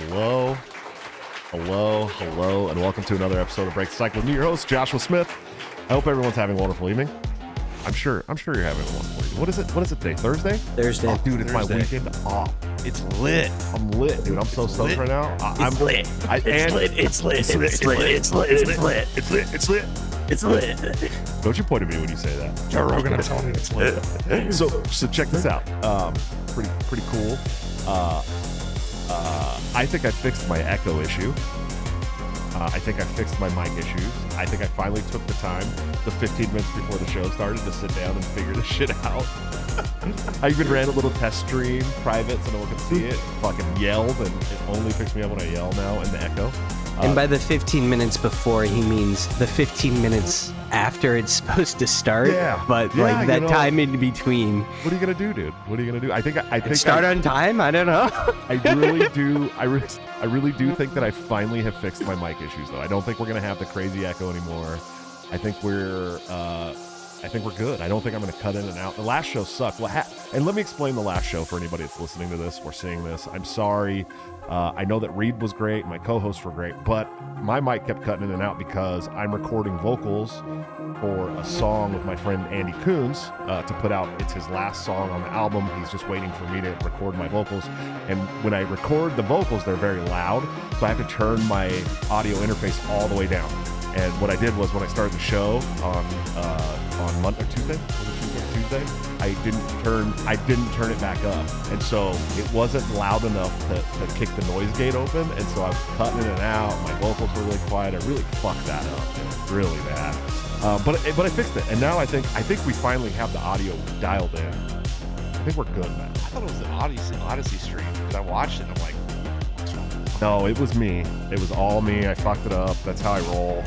Hello, and welcome to another episode of Break the Cycle with me, your host, Joshua Smith. I hope everyone's having a wonderful evening. I'm sure you're having a wonderful evening. What is it today? Thursday? Thursday. Oh, dude, it's Thursday. my weekend off. It's lit. I'm lit, dude. I'm so stoked right now. It's lit. Don't you point at me when you say that. Joe Rogan, I'm telling you, it's lit. So check this out. Pretty cool. I think I fixed my echo issue. I think I fixed my mic issues. I think I finally took the time, the 15 minutes before the show started, to sit down and figure this shit out. I even ran a little test stream, private, so no one could see it. Fucking yelled, and it only picks me up when I yell now in the echo. And by the 15 minutes before, he means the 15 minutes after it's supposed to start. Yeah. But Yeah, like that you know, time in between. What are you gonna do, dude? What are you gonna do? I think Start on time? I don't know. I really do. I really do think that I finally have fixed my mic issues, though. I don't think we're gonna have the crazy echo anymore. I think we're good. I don't think I'm gonna cut in and out. The last show sucked. And let me explain the last show for anybody that's listening to this or seeing this. I'm sorry. I know that Reed was great, my co-hosts were great, but my mic kept cutting in and out because I'm recording vocals for a song with my friend Andy Coons to put out. It's his last song on the album. He's just waiting for me to record my vocals. And when I record the vocals, they're very loud, so I have to turn my audio interface all the way down. And what I did was, when I started the show on Monday or Tuesday, Tuesday, I didn't turn it back up, and so it wasn't loud enough to kick the noise gate open, and so I was cutting in and out. My vocals were really quiet. I really fucked that up, dude. Really bad. But I fixed it, and now I think we finally have the audio dialed in. I think we're good, man. I thought it was an Odyssey stream, because I watched it and I'm like, what's wrong? No, it was me. It was all me. I fucked it up. That's how I roll.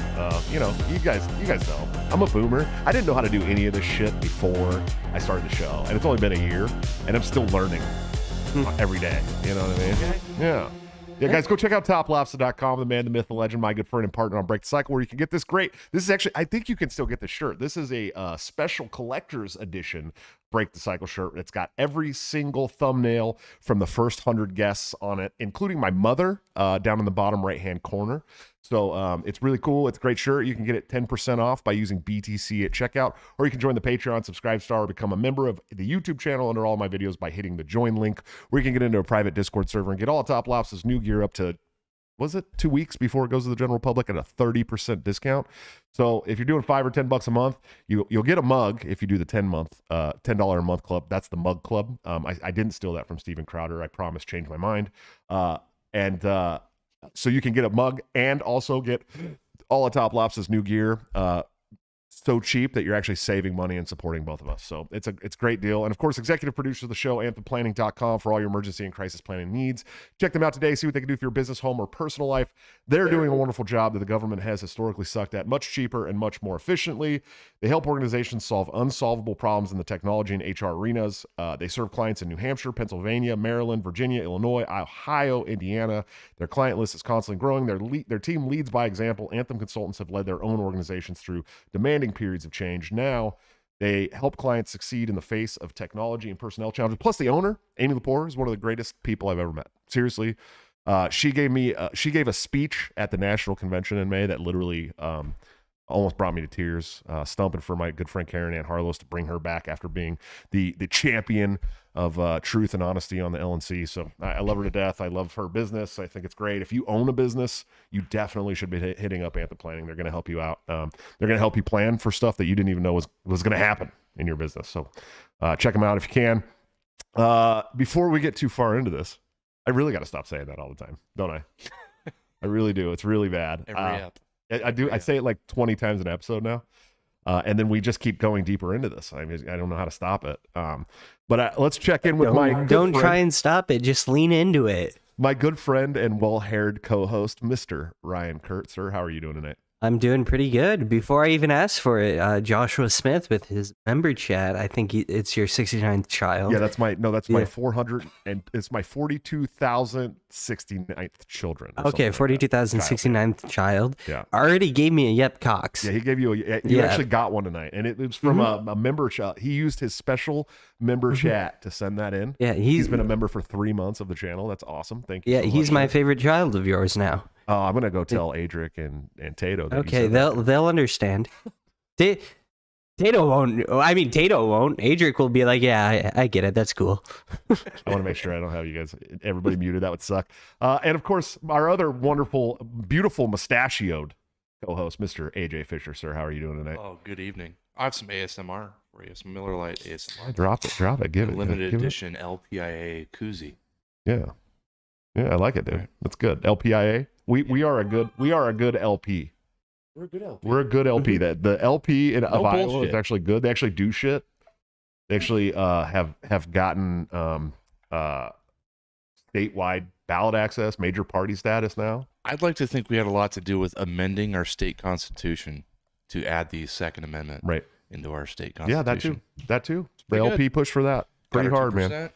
You guys know. I'm a boomer. I didn't know how to do any of this shit before I started the show, and it's only been a year, and I'm still learning every day. You know what I mean? Okay. Yeah. Yeah, guys, go check out toplobster.com, the man, the myth, the legend, my good friend and partner on Break the Cycle, where you can get this great. This is actually, I think you can still get this shirt. This is a special collector's edition Break the Cycle shirt. It's got every single thumbnail from the first 100 guests on it, including my mother down in the bottom right-hand corner. So it's really cool. It's a great shirt. You can get it 10% off by using BTC at checkout, or you can join the Patreon, subscribe star, or become a member of the YouTube channel under all my videos by hitting the join link, where you can get into a private Discord server and get all of Top Lobster's new gear up to, was it 2 weeks before it goes to the general public at a 30% discount. So if you're doing $5 or $10 a month, you'll get a mug if you do the $10 a month club. That's the mug club. I didn't steal that from Steven Crowder. I promise, changed my mind. So you can get a mug and also get all of Top Lobster's new gear so cheap that you're actually saving money and supporting both of us. So it's a great deal. And of course, executive producer of the show, anthemplanning.com, for all your emergency and crisis planning needs. Check them out today. See what they can do for your business, home, or personal life. They're doing a wonderful job that the government has historically sucked at, much cheaper and much more efficiently. They help organizations solve unsolvable problems in the technology and HR arenas. They serve clients in New Hampshire, Pennsylvania, Maryland, Virginia, Illinois, Ohio, Indiana. Their client list is constantly growing. Their team leads by example. Anthem consultants have led their own organizations through demanding periods of change. Now they help clients succeed in the face of technology and personnel challenges. Plus, the owner, Amy Lepore, is one of the greatest people I've ever met. Seriously, she gave a speech at the national convention in May that literally almost brought me to tears. Stumping for my good friend Karen Ann Harlos to bring her back after being the champion of truth and honesty on the LNC. So I love her to death. I love her business. I think it's great. If you own a business, you definitely should be hitting up Anthem Planning. They're going to help you out. They're going to help you plan for stuff that you didn't even know was going to happen in your business. So check them out if you can. Before we get too far into this, I really got to stop saying that all the time, don't I? I really do. It's really bad. Every app. I do. I say it like 20 times an episode now. And then we just keep going deeper into this. I mean, I don't know how to stop it. But let's check in with Don't try and stop it. Just lean into it. My good friend and well-haired co-host, Mr. Ryan Kurt. Sir, how are you doing tonight? I'm doing pretty good. Before I even asked for it, Joshua Smith with his member chat. I think it's your 69th child. Yeah, that's my 400 and it's my 42,069th children. Okay, 42,069th child. Yeah. Already gave me a yep Cox. Yeah, he gave you you actually got one tonight, and it was from a member chat. He used his special member chat to send that in. Yeah, he's been a member for 3 months of the channel. That's awesome. Thank you. Yeah, so he's much, my favorite child of yours now. Oh, I'm gonna go tell Adric and Tato. That Okay, they'll understand. Tato won't. I mean, Tato won't. Adric will be like, yeah, I get it. That's cool. I want to make sure I don't have you guys, everybody muted. That would suck. And of course, our other wonderful, beautiful mustachioed co-host, Mr. AJ Fisher. Sir, how are you doing tonight? Oh, good evening. I have some ASMR for you. Some Miller Lite ASMR. Drop it. Give it. Limited edition LPIA koozie. Yeah, I like it, dude. Right. That's good. LPIA. We are a good LP. We're a good LP. We're a good LP. That the LP of Iowa bullshit. is actually good. They actually do shit. They actually have gotten statewide ballot access, major party status now. I'd like to think we had a lot to do with amending our state constitution to add the Second Amendment into our state constitution. Yeah, that too. The LP pushed for that pretty hard, man.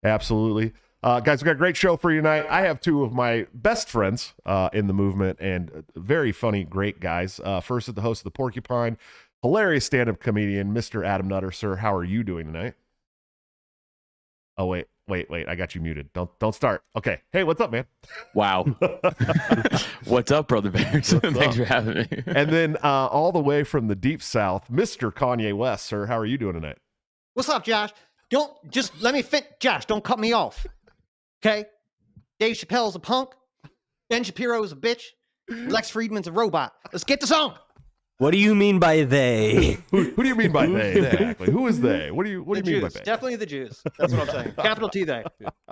Absolutely. Guys, we got a great show for you tonight. I have two of my best friends in the movement and very funny, great guys. First is the host of the Porcupine, hilarious stand-up comedian, Mr. Adam Nutter. Sir, how are you doing tonight? Oh, wait. I got you muted. Don't start. Okay. Hey, what's up, man? Wow. What's up, Brother Bears? Thanks for having me. And then all the way from the deep south, Mr. Kanye West. Sir, how are you doing tonight? What's up, Josh? Let me fit. Josh, don't cut me off. Okay? Dave Chappelle's a punk. Ben Shapiro's a bitch. Lex Friedman's a robot. Let's get this on. What do you mean by they? Who do you mean by they? Exactly. Who is they? What do you mean by they? Definitely the Jews. That's what I'm saying. Capital T they.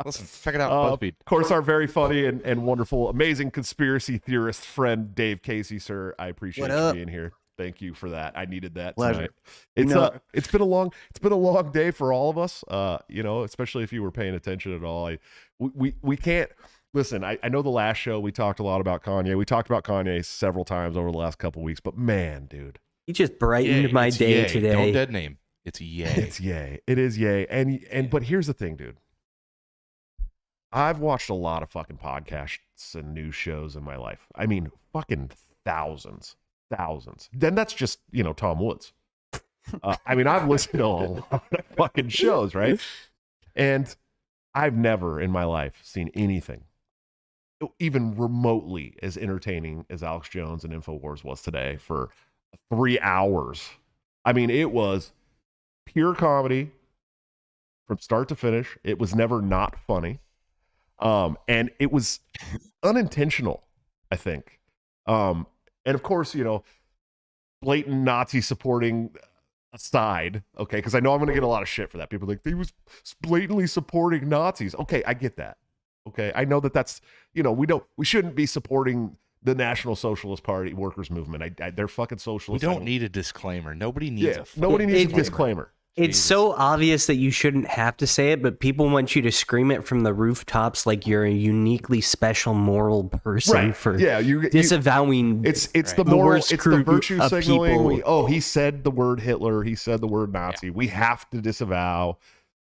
Listen, check it out. BuzzFeed. Of course, our very funny and wonderful, amazing conspiracy theorist friend, Dave Casey. Sir, I appreciate you being here. Thank you for that. I needed that tonight. It's been a long day for all of us. Especially if you were paying attention at all. We can't listen. I know the last show we talked a lot about Kanye. We talked about Kanye several times over the last couple of weeks, but man, dude, He just brightened my day Ye. today. Don't dead name. It's Ye. It's Ye. It is Ye. And but here's the thing, dude. I've watched a lot of fucking podcasts and news shows in my life. I mean, fucking thousands. Then that's just, Tom Woods. I've listened to a lot of fucking shows, right? And I've never in my life seen anything even remotely as entertaining as Alex Jones and InfoWars was today for 3 hours. I mean, it was pure comedy from start to finish. It was never not funny. And it was unintentional, I think. And of course, blatant Nazi supporting aside, okay, because I know I'm going to get a lot of shit for that. People are like, he was blatantly supporting Nazis. Okay, I get that. Okay, I know that's, we shouldn't be supporting the National Socialist Party workers movement. They're fucking socialists. We don't need a disclaimer. Nobody needs nobody needs a disclaimer. It's so obvious that you shouldn't have to say it, but people want you to scream it from the rooftops like you're a uniquely special moral person for disavowing. It's the moral, it's the virtue signaling. He said the word Hitler. He said the word Nazi. We have to disavow.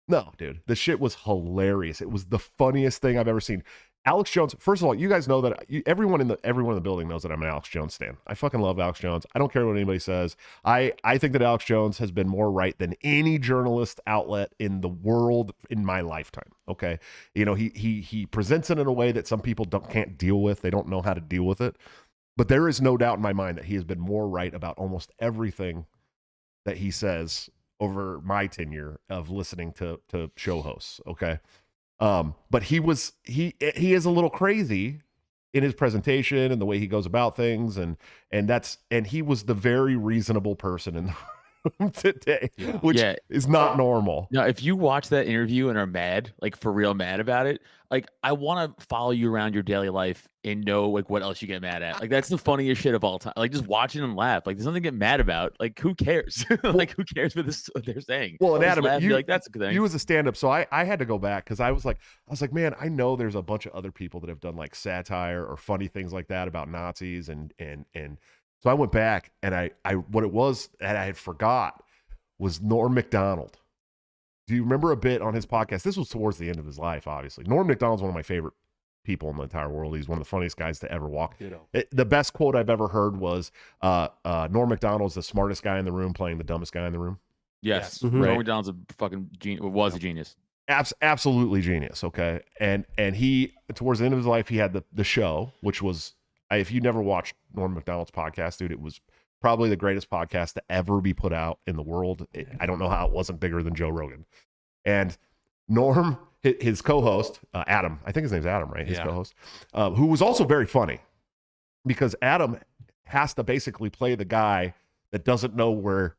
No, dude, the shit was hilarious. It was the funniest thing I've ever seen. Alex Jones, first of all, you guys know that everyone in the building knows that I'm an Alex Jones stan. I fucking love Alex Jones. I don't care what anybody says. I think that Alex Jones has been more right than any journalist outlet in the world in my lifetime. Okay, he presents it in a way that some people can't deal with. They don't know how to deal with it. But there is no doubt in my mind that he has been more right about almost everything that he says over my tenure of listening to show hosts. Okay. But he is a little crazy in his presentation and the way he goes about things. And he was the very reasonable person in the room today, which is not normal. Now, if you watch that interview and are mad, like for real mad about it, like I want to follow you around your daily life and know like what else you get mad at. Like that's the funniest shit of all time. Like just watching them laugh. Like there's nothing to get mad about. Like who cares? Like who cares what they're saying? Well, and Adam, like that's a good thing. You as a stand-up, so I had to go back because I was like, man, I know there's a bunch of other people that have done like satire or funny things like that about Nazis and So I went back and I what it was that I had forgot was Norm Macdonald. Do you remember a bit on his podcast? This was towards the end of his life, obviously. Norm Macdonald's one of my favorite people in the entire world. He's one of the funniest guys to ever walk. The best quote I've ever heard was Norm Macdonald's the smartest guy in the room playing the dumbest guy in the room. Yes. Mm-hmm. Norm Macdonald's a fucking genius. Was a genius. Absolutely genius. Okay. And he, towards the end of his life, he had the show, which was, if you never watched Norm Macdonald's podcast, dude, it was probably the greatest podcast to ever be put out in the world. I don't know how it wasn't bigger than Joe Rogan. And Norm, his co-host, Adam, I think his name's Adam, right? His co-host, who was also very funny, because Adam has to basically play the guy that doesn't know where,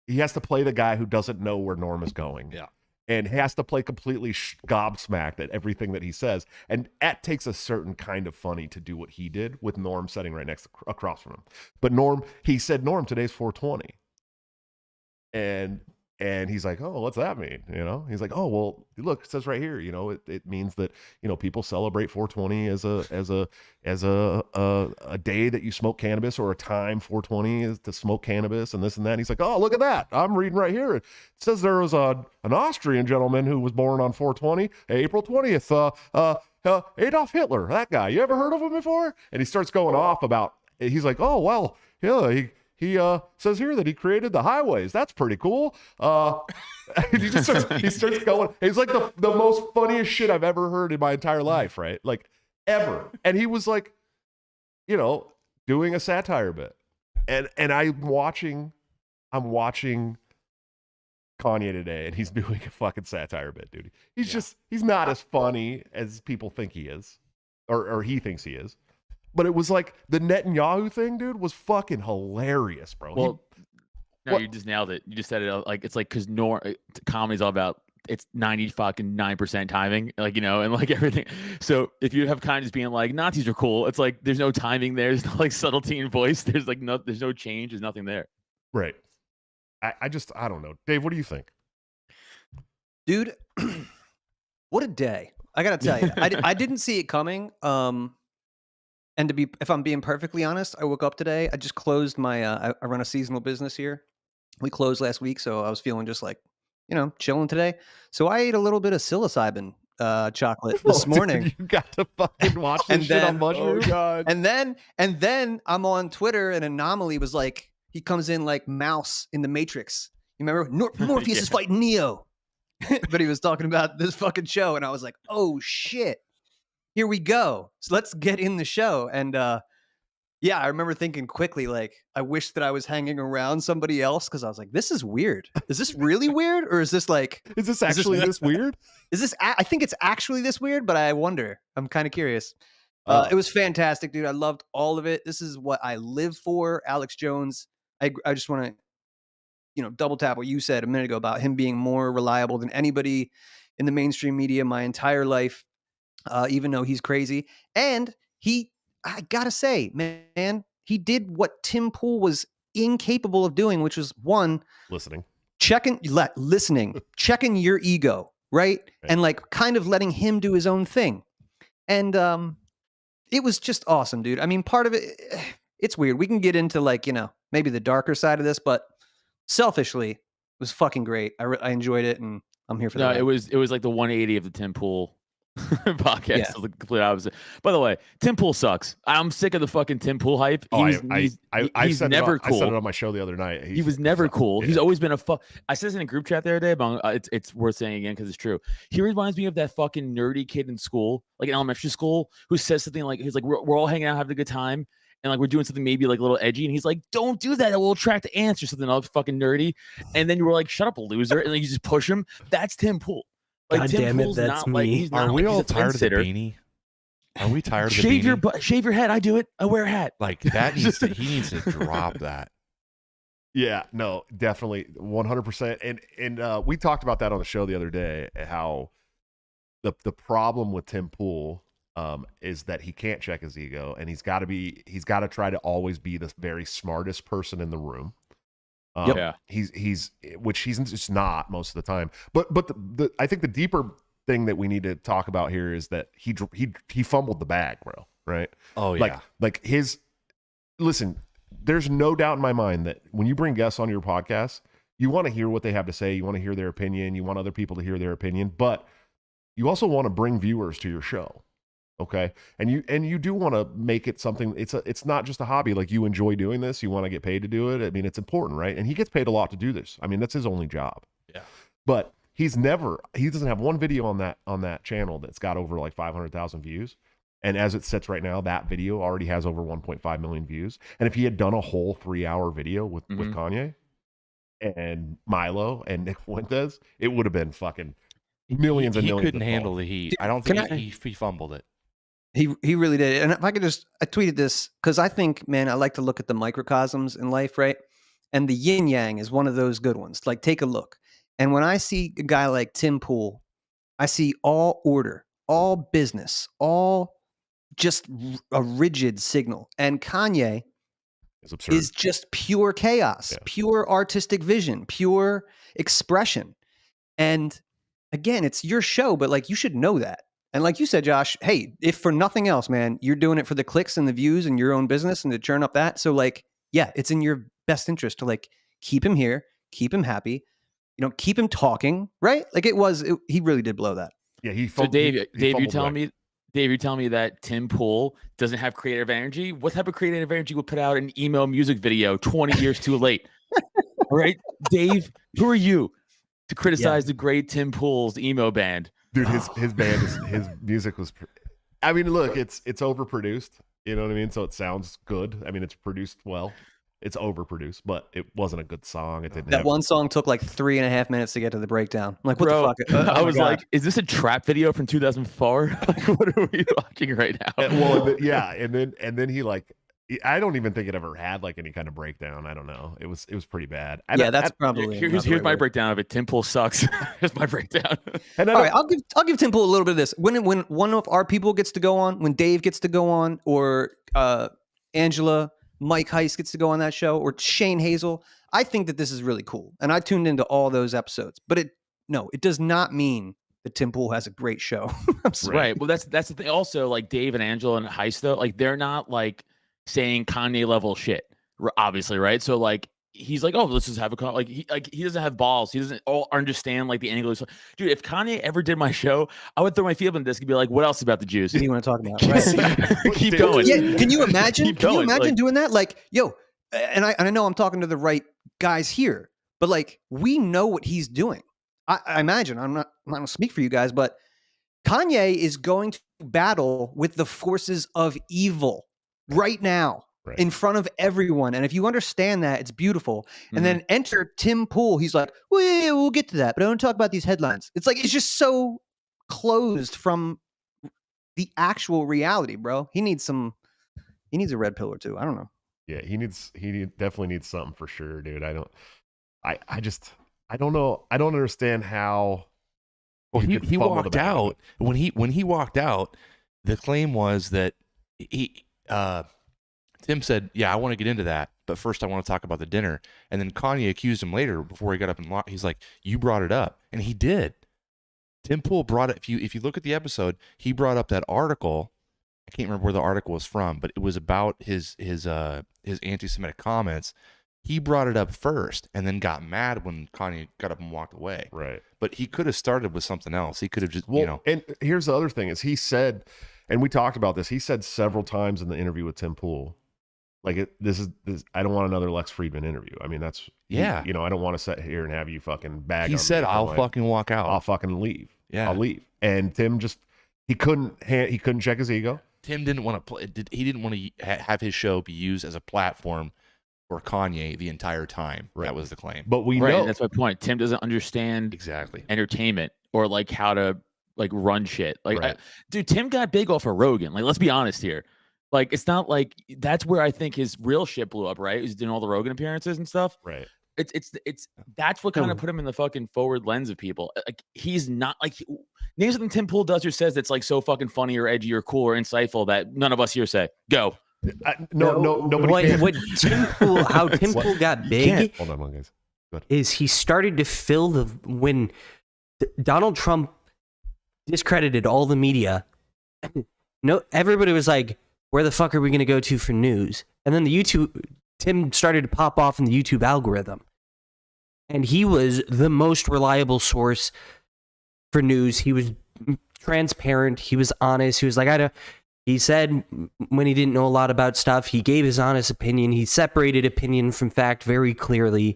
he has to play the guy who doesn't know where Norm is going. Yeah. And has to play completely gobsmacked at everything that he says. And that takes a certain kind of funny to do what he did with Norm sitting right across from him. But Norm, he said, Norm, today's 420. And he's like, oh, what's that mean? You know, he's like, oh, well, look, it says right here, you know, it means that, you know, people celebrate 420 as a day that you smoke cannabis, or a time 420 is to smoke cannabis and this and that. And he's like, oh, look at that. I'm reading right here. It says there was an Austrian gentleman who was born on 420, April 20th. Adolf Hitler, that guy. You ever heard of him before? And he starts going off about, he's like, oh, well, yeah, he says here that he created the highways. That's pretty cool. He starts going. He's like the most funniest shit I've ever heard in my entire life, right? Like, ever. And he was like, you know, doing a satire bit. And I'm watching Kanye today, and he's doing a fucking satire bit, dude. He's not as funny as people think he is, or he thinks he is. But it was like the Netanyahu thing, dude, was fucking hilarious, bro. Well, you just nailed it. You just said it. Like, it's like, because comedy's all about, it's 99% timing, like, you know, and like everything. So if you have kind of just being like, Nazis are cool, it's like there's no timing there. There's no like subtlety in voice. There's no change. There's nothing there. Right. I don't know. Dave, what do you think? Dude, what a day. I gotta tell you, I didn't see it coming. And if I'm being perfectly honest, I woke up today. I just closed my, I run a seasonal business here. We closed last week, so I was feeling just like, you know, chilling today. So I ate a little bit of psilocybin chocolate this morning. Dude, you got to fucking watch this shit on mushrooms. Oh God. And then I'm on Twitter, and Anomaly was like, he comes in like Mouse in the Matrix. You remember? Morpheus is fighting Neo. But he was talking about this fucking show, and I was like, oh shit. Here we go. So let's get in the show. And yeah, I remember thinking quickly, like, I wish that I was hanging around somebody else, because I was like, this is weird. Is this really weird? Or is this like, is this actually this weird? Is this, I think it's actually this weird, but I wonder. I'm kind of curious. It was fantastic, dude. I loved all of it. This is what I live for. Alex Jones. I just want to, you know, double tap what you said a minute ago about him being more reliable than anybody in the mainstream media my entire life. Even though he's crazy. And I gotta say, man, he did what Tim Pool was incapable of doing, which was listening, checking your ego, right? And like kind of letting him do his own thing. And it was just awesome, dude. I mean, part of it, it's weird. We can get into like, you know, maybe the darker side of this, but selfishly, it was fucking great. I enjoyed it, and I'm here for that. No, it was like the 180 of the Tim Pool podcast. Yeah. So the complete opposite. By the way, Tim Pool sucks. I'm sick of the fucking Tim Pool hype. He's never cool. I said it on my show the other night. He was never cool. Yeah. He's always been I said this in a group chat the other day, but it's worth saying again because it's true. He reminds me of that fucking nerdy kid in school, like in elementary school, who says something like, he's like, we're all hanging out having a good time, and like we're doing something maybe like a little edgy, and he's like, don't do that, it will attract ants or something else fucking nerdy. And then you were like, shut up, loser, and then you just push him. That's Tim Pool. Like, God Tim damn Pool's it, that's not me. Like, Are we all tired of the beanie? Are we tired of the beanie? Shave your head. I do it. I wear a hat. Like that he needs to drop that. Yeah, no, definitely 100%. And we talked about that on the show the other day, how the problem with Tim Pool is that he can't check his ego, and he's got to try to always be the very smartest person in the room. Yeah, he's just not most of the time. But I think the deeper thing that we need to talk about here is that he fumbled the bag, bro. Right? Oh yeah. Listen, there's no doubt in my mind that when you bring guests on your podcast, you want to hear what they have to say. You want to hear their opinion. You want other people to hear their opinion, but you also want to bring viewers to your show. Okay. And you do want to make it something. It's not just a hobby. Like, you enjoy doing this. You want to get paid to do it. I mean, it's important, right? And he gets paid a lot to do this. I mean, that's his only job. Yeah. But he doesn't have one video on that channel that's got over like 500,000 views. And as it sits right now, that video already has over 1.5 million views. And if he had done a whole 3-hour video with Kanye and Milo and Nick Fuentes, it would have been fucking millions and millions. He couldn't handle the heat. I don't think he fumbled it. He really did. And if I could I tweeted this because I think, man, I like to look at the microcosms in life, right? And the yin yang is one of those good ones. Like, take a look. And when I see a guy like Tim Pool, I see all order, all business, all just a rigid signal. And Kanye is just pure chaos, pure artistic vision, pure expression. And again, it's your show, but like, you should know that. And like you said, Josh, hey, if for nothing else, man, you're doing it for the clicks and the views and your own business and to churn up that. So like, yeah, it's in your best interest to like keep him here, keep him happy, keep him talking, right? Like he really did blow that. Yeah. So Dave, you're telling me that Tim Pool doesn't have creative energy? What type of creative energy would put out an emo music video 20 years too late? All right, Dave, who are you to criticize the great Tim Pool's emo band? Dude, his band his music was. I mean, look, it's overproduced. You know what I mean? So it sounds good. I mean, it's produced well. It's overproduced, but it wasn't a good song. It didn't. One song took like 3.5 minutes to get to the breakdown. I'm like, what the fuck? I was like, is this a trap video from 2004? Like, what are we watching right now? And then he like, I don't even think it ever had like any kind of breakdown. I don't know. It was pretty bad. That's probably here's my breakdown of it. Tim Pool sucks. Here's my breakdown. All right, I'll give Tim Pool a little bit of this. When one of our people gets to go on, when Dave gets to go on, or Angela, Mike Heiss gets to go on that show, or Shane Hazel, I think that this is really cool. And I tuned into all those episodes. But it does not mean that Tim Pool has a great show. I'm sorry. Right. Well, that's the thing. Also, like Dave and Angela and Heiss, though, like they're not like saying Kanye level shit, obviously, right? So like he's like, oh, let's just have a call. Like he doesn't have balls. He doesn't understand like the angle. Dude, if Kanye ever did my show, I would throw my field on this and be like, what else about the Jews? What do you want to talk about? Right? Keep going. Yeah, can you imagine? Can you imagine doing that? Like, yo, and I know I'm talking to the right guys here, but like we know what he's doing. I imagine I'm not going to speak for you guys, but Kanye is going to battle with the forces of evil right now. Right. In front of everyone. And if you understand that, it's beautiful. And then enter Tim Pool. He's like, well, yeah, we'll get to that, but I don't talk about these headlines. It's like, it's just so closed from the actual reality, bro. He needs a red pill or two. I don't know. Yeah, he definitely needs something for sure, dude. I don't know. I don't understand how. Well, he walked out. When he walked out, the claim was that Tim said, yeah, I want to get into that, but first I want to talk about the dinner. And then Kanye accused him later before he got up and he's like, you brought it up. And he did. Tim Pool brought it. If you look at the episode, he brought up that article. I can't remember where the article was from, but it was about his anti-Semitic comments. He brought it up first and then got mad when Kanye got up and walked away. Right. But he could have started with something else. He could have just, And here's the other thing is he said, and we talked about this, he said several times in the interview with Tim Pool, like this. I don't want another Lex Friedman interview. I mean, that's I don't want to sit here and have you fucking bag. He said, "I'll fucking walk out. I'll fucking leave. Yeah, I'll leave." And Tim he couldn't check his ego. Tim didn't want to play. He didn't want to have his show be used as a platform for Kanye the entire time. Right. That was the claim. But we know that's my point. Tim doesn't understand exactly entertainment or like how to like run shit. Like, dude, Tim got big off of Rogan. Like, let's be honest here. Like, it's not like that's where I think his real shit blew up, right? He's doing all the Rogan appearances and stuff. Right. It's that's what kind of put him in the fucking forward lens of people. Like, he's not like name something Tim Pool does or says that's like so fucking funny or edgy or cool or insightful that none of us here say. Go. Nobody. What Tim Pool? How Tim Pool got big? Hold on, guys. Is he started to fill when Donald Trump discredited all the media? No, everybody was like, where the fuck are we going to go to for news? And then the YouTube Tim started to pop off in the YouTube algorithm. And he was the most reliable source for news. He was transparent. He was honest. He was like, he said when he didn't know a lot about stuff, he gave his honest opinion. He separated opinion from fact very clearly.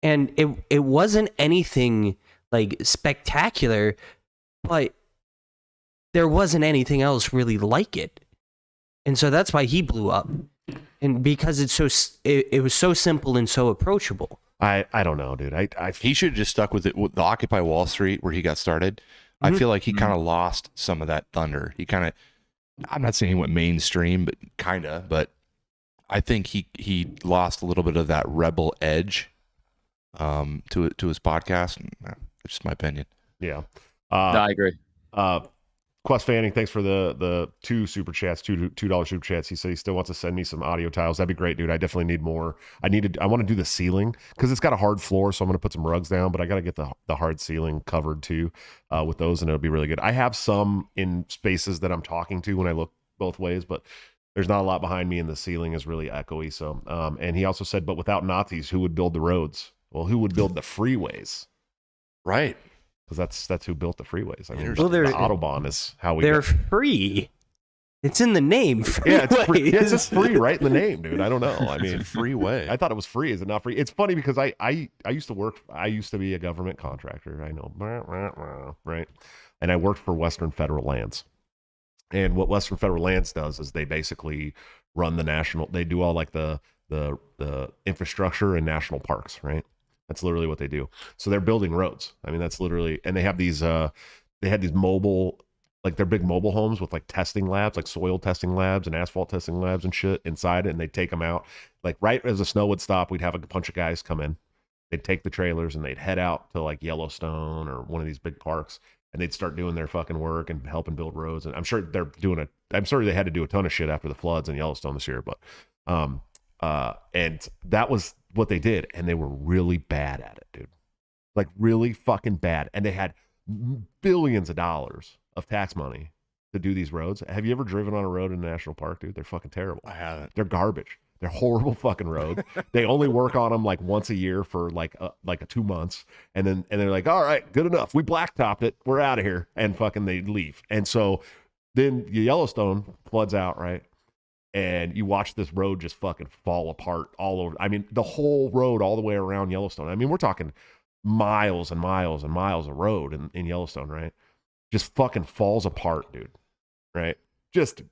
And it wasn't anything like spectacular, but there wasn't anything else really like it. And so that's why he blew up. And because it was so simple and so approachable. I don't know, dude. He should have just stuck with it with the Occupy Wall Street where he got started. I feel like he kind of lost some of that thunder. He kind of, I'm not saying he went mainstream, but kind of. But I think he lost a little bit of that rebel edge to his podcast. It's just my opinion. Yeah. No, I agree. Quest Fanning, thanks for the two super chats, $2 super chats. He said he still wants to send me some audio tiles. That'd be great, dude. I definitely need more. I want to do the ceiling because it's got a hard floor, so I'm going to put some rugs down, but I got to get the hard ceiling covered too with those, and it'll be really good. I have some in spaces that I'm talking to when I look both ways, but there's not a lot behind me, and the ceiling is really echoey. So, and he also said, but without Nazis, who would build the roads? Well, who would build the freeways? Right. Because that's who built the freeways. I mean, well, the Autobahn is how we. They're free. It's in the name. Yeah, it's free. Yeah, it's just free, right in the name, dude. I don't know. I mean, freeway. I thought it was free. Is it not free? It's funny because I used to work. I used to be a government contractor. I know, right? And I worked for Western Federal Lands. And what Western Federal Lands does is they basically run the national. They do all like the infrastructure in national parks, right? That's literally what they do. So they're building roads. I mean, that's literally, and they have these, they had these mobile, like they're big mobile homes with like testing labs, like soil testing labs and asphalt testing labs and shit inside it. And they take them out. Like right as the snow would stop, we'd have a bunch of guys come in. They'd take the trailers and they'd head out to like Yellowstone or one of these big parks, and they'd start doing their fucking work and helping build roads. And I'm sure I'm sorry they had to do a ton of shit after the floods in Yellowstone this year, but, and that was what they did, and they were really bad at it, dude. Like really fucking bad. And they had billions of dollars of tax money to do these roads. Have you ever driven on a road in a national park, dude? They're fucking terrible. I haven't. They're garbage. They're horrible fucking roads. They only work on them like once a year for like 2 months, and then they're like, all right, good enough. We blacktopped it. We're out of here, and fucking they leave. And so then Yellowstone floods out, right? And you watch this road just fucking fall apart all over. I mean, the whole road all the way around Yellowstone. I mean, we're talking miles and miles and miles of road in Yellowstone, right? Just fucking falls apart, dude. Right? Just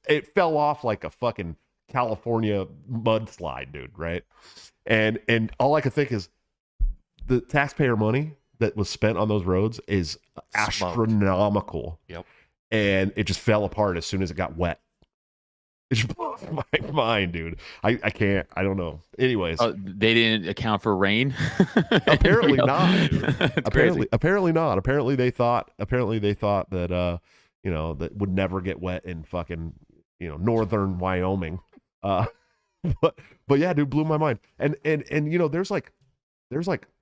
it fell off like a fucking California mudslide, dude, right? And all I could think is the taxpayer money that was spent on those roads is astronomical. Yep. And it just fell apart as soon as it got wet. It just blows my mind, dude. I can't. I don't know. Anyways, they didn't account for rain. Apparently not. Dude. Apparently not. Apparently they thought that that would never get wet in fucking northern Wyoming. But yeah, dude, blew my mind. And there's like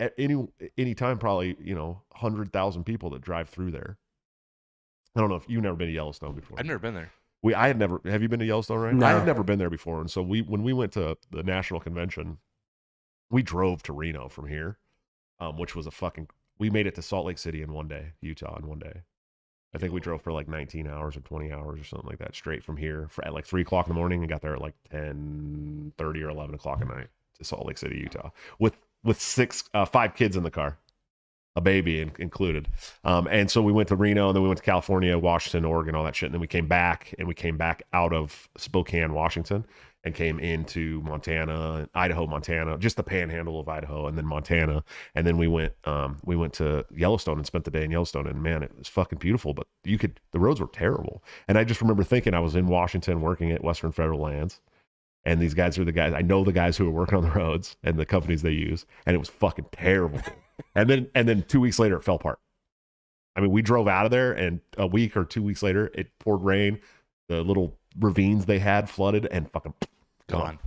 at any time probably 100,000 people that drive through there. I don't know if you've never been to Yellowstone before. I've never been there. I had never. Have you been to Yellowstone, right? No. I had never been there before, and so when we went to the national convention, we drove to Reno from here, which was we made it to Salt Lake City in one day, Utah in one day. I think we drove for like 19 hours or 20 hours or something like that, straight from here at like 3 o'clock in the morning, and got there at like 10:30 or 11 o'clock at night to Salt Lake City, Utah, with 5 kids in the car. A baby included. And so we went to Reno, and then we went to California, Washington, Oregon, all that shit. And then we came back out of Spokane, Washington, and came into Montana, Idaho, Montana, just the panhandle of Idaho, and then Montana. And then we went to Yellowstone and spent the day in Yellowstone. And man, it was fucking beautiful, but the roads were terrible. And I just remember thinking I was in Washington working at Western Federal Lands. And these guys are the guys, I know the guys who are working on the roads and the companies they use. And it was fucking terrible. And then 2 weeks later, it fell apart. I mean, we drove out of there, and a week or 2 weeks later, it poured rain. The little ravines they had flooded, and fucking gone.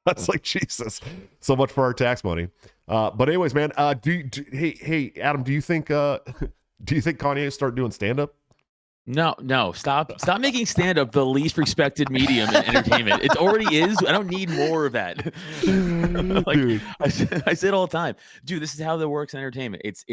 That's like, Jesus. So much for our tax money. But anyways, man, hey, Adam, do you think Kanye start doing stand-up? No, stop making stand-up the least respected medium in entertainment. It already is. I don't need more of that. Like, Dude. I say it all the time, dude. This is how that works in entertainment. It's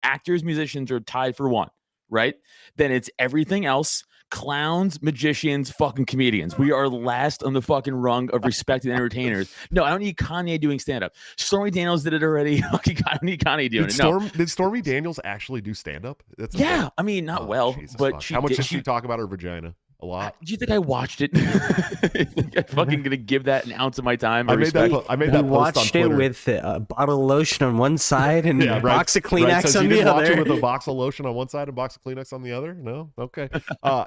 actors, musicians are tied for one, right? Then it's everything else: clowns, magicians, fucking comedians. We are last on the fucking rung of respected entertainers. No, I don't need Kanye doing stand-up. Stormy Daniels did it already. I don't need Kanye doing it. No. Did Stormy Daniels actually do stand-up? That's Yeah, I mean, not well, Jesus but fuck. she How much did. does she talk about her vagina? A lot. Do you think I watched it? I think I'm fucking gonna give that an ounce of my time. I made that We post on watched it Twitter. with a bottle of lotion on one side and a box of Kleenex so on you the didn't watch it other. with a box of lotion on one side and a box of Kleenex on the other? No, okay.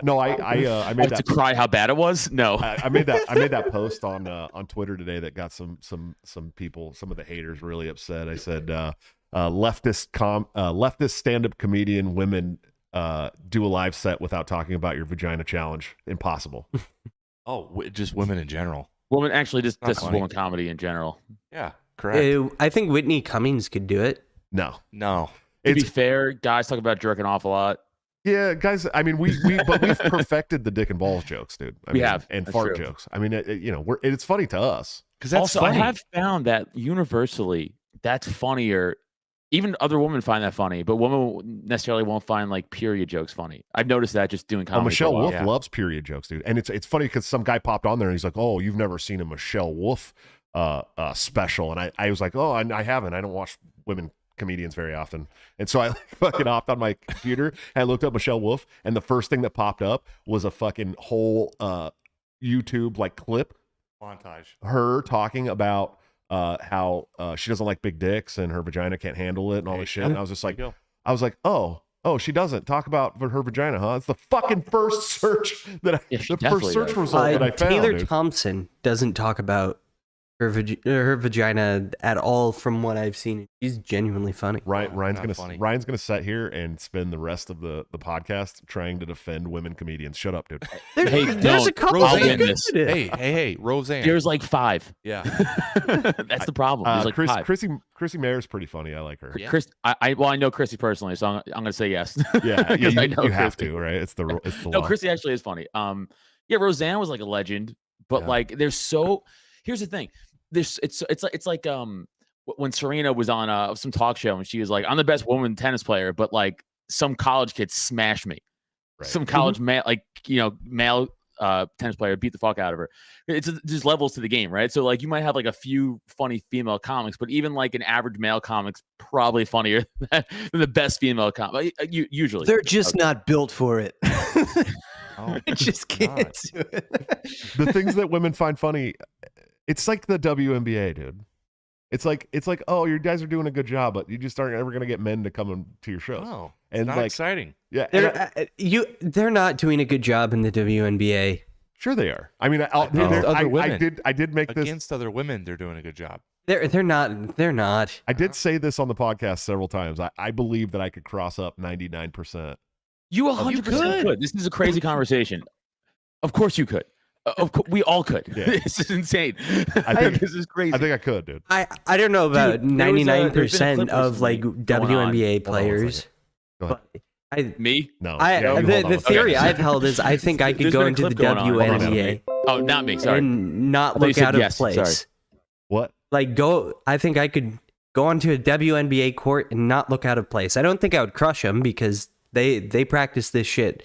No, I made To that. cry how bad it was? No. I made that post on Twitter today that got some people, some of the haters really upset. I said leftist stand-up comedian women do a live set without talking about your vagina challenge. Impossible. Just women in general. Woman, actually, this is funny. woman comedy in general. Yeah, correct. I think Whitney Cummings could do it. No. No. To be It's fair, guys talk about jerking off a lot. yeah, guys. I mean, we've perfected the dick and balls jokes, dude. We have. and That's fart true. jokes. I mean, it's funny to us. Because that's Also, funny. I have found that universally, that's funnier. Even other women find that funny, but women necessarily won't find like period jokes funny. I've noticed that just doing comedy. Oh, Michelle for a while. Wolf yeah. loves period jokes, dude. And it's funny because some guy popped on there and he's like, "Oh, you've never seen a Michelle Wolf special?" And I was like, "Oh, I haven't. I don't watch women comedians very often." And so I fucking hopped on my computer and I looked up Michelle Wolf, and the first thing that popped up was a fucking whole YouTube like clip, montage. her talking about how she doesn't like big dicks and her vagina can't handle it and all this shit. And I was just like, oh, she doesn't talk about her vagina, huh? It's the fucking first search Yeah, she the first definitely search does. result that I found. Taylor Dude. Thompson doesn't talk about her vagina at all from what I've seen. She's genuinely funny. Ryan's funny. gonna sit here and spend the rest of the podcast trying to defend women comedians. Shut up, dude. Hey, There's no, a couple I'll that win are this. good. Hey, Roseanne. There's like 5. yeah. That's the problem. There's like 5. Chrissy Mayer's pretty funny. I like her. Yeah. Chris, I know Chrissy personally, so I'm gonna say yes. Yeah, you I know have Chrissy. to, right? It's the No, law. Chrissy actually is funny. Yeah, Roseanne was like a legend, but Yeah. like there's so. Here's the thing. It's like when Serena was on some talk show and she was like, "I'm the best woman tennis player," but like some college kid smashed me. Right. Some college male tennis player beat the fuck out of her. It's there's levels to the game, right? So like you might have like a few funny female comics, but even like an average male comic's probably funnier than the best female comic. Usually, They're just not built for it. Oh, I just can't God. do it. The things that women find funny, it's like the WNBA, dude. It's like, oh, you guys are doing a good job, but you just aren't ever gonna get men to come to your shows. Oh, And not like, exciting. yeah, and They're not doing a good job in the WNBA. sure they are. I mean, Against other I women. did make this. Against other women, they're doing a good job. They're not. I did say this on the podcast several times. I believe that I could cross up 99%. You 100% could. This is a crazy conversation. Of course you could. Of course, we all could. Yeah. This is insane. I think- this is crazy. I think I could, dude. I don't know about Dude, there was a- there's been a 99% clip of like recently going on. WNBA Hold on one players. second. Go ahead. But Me? No, I yeah, you hold the on one theory second. I've held is I think I could There's go been a into the clip going on. Hold on, WNBA Oh, not me. Sorry. and not I thought you look said out of yes. place. Sorry. What? Like I think I could go onto a WNBA court and not look out of place. I don't think I would crush them because they practice this shit,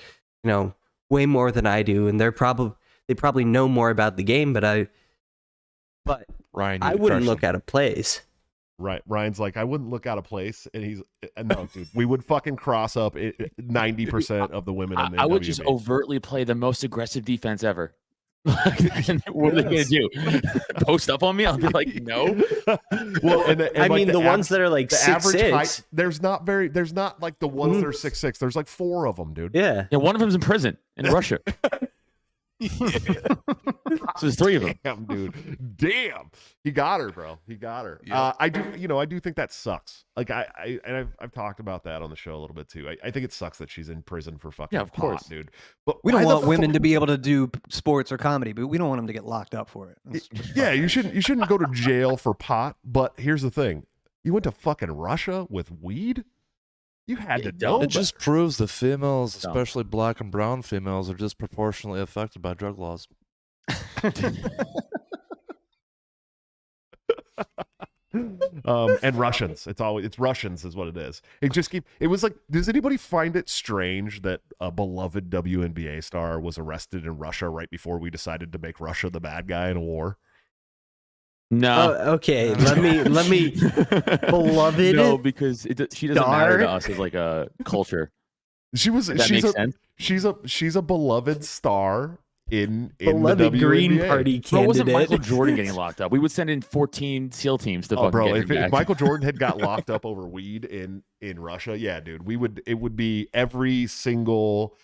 way more than I do, and they probably know more about the game. But Ryan, I wouldn't look out of place. Right. Ryan's like, I wouldn't look out of place. And he's, no, dude, we would fucking cross up 90% of the women in the I would WNBA. just overtly play the most aggressive defense ever. What are they gonna do? Post up on me? I'll be like, no. Well, and I mean, the ones that are like the 6'6". average height, there's not like the ones that are 6'6". There's like 4 of them, dude. Yeah. Yeah, one of them's in prison in Russia. So there's 3 of them. Damn, dude. Damn. He got her, bro. He got her. Yep. I do think that sucks. Like I've talked about that on the show a little bit too. I think it sucks that she's in prison for fucking Yeah, of course. pot, dude. But We don't why the want women to be able to do sports or comedy, but we don't want them to get locked up for it. Yeah, you shouldn't go to jail for pot. But here's the thing: you went to fucking Russia with weed. You had You to know. don't. It just proves the females, No. especially black and brown females, are disproportionately affected by drug laws. And Russians. It's Russians is what it is. It was like, does anybody find it strange that a beloved WNBA star was arrested in Russia right before we decided to make Russia the bad guy in a war? No. Okay, let me beloved No, because she doesn't matter to star? us as like a culture. Does that make sense? She's a beloved star in beloved the WNBA. Green Party Bro, it wasn't candidate. Michael Jordan getting locked up. We would send in 14 SEAL teams to Oh, fucking bro! get him If back. Michael Jordan had got locked up over weed in Russia, yeah, dude, it would be every single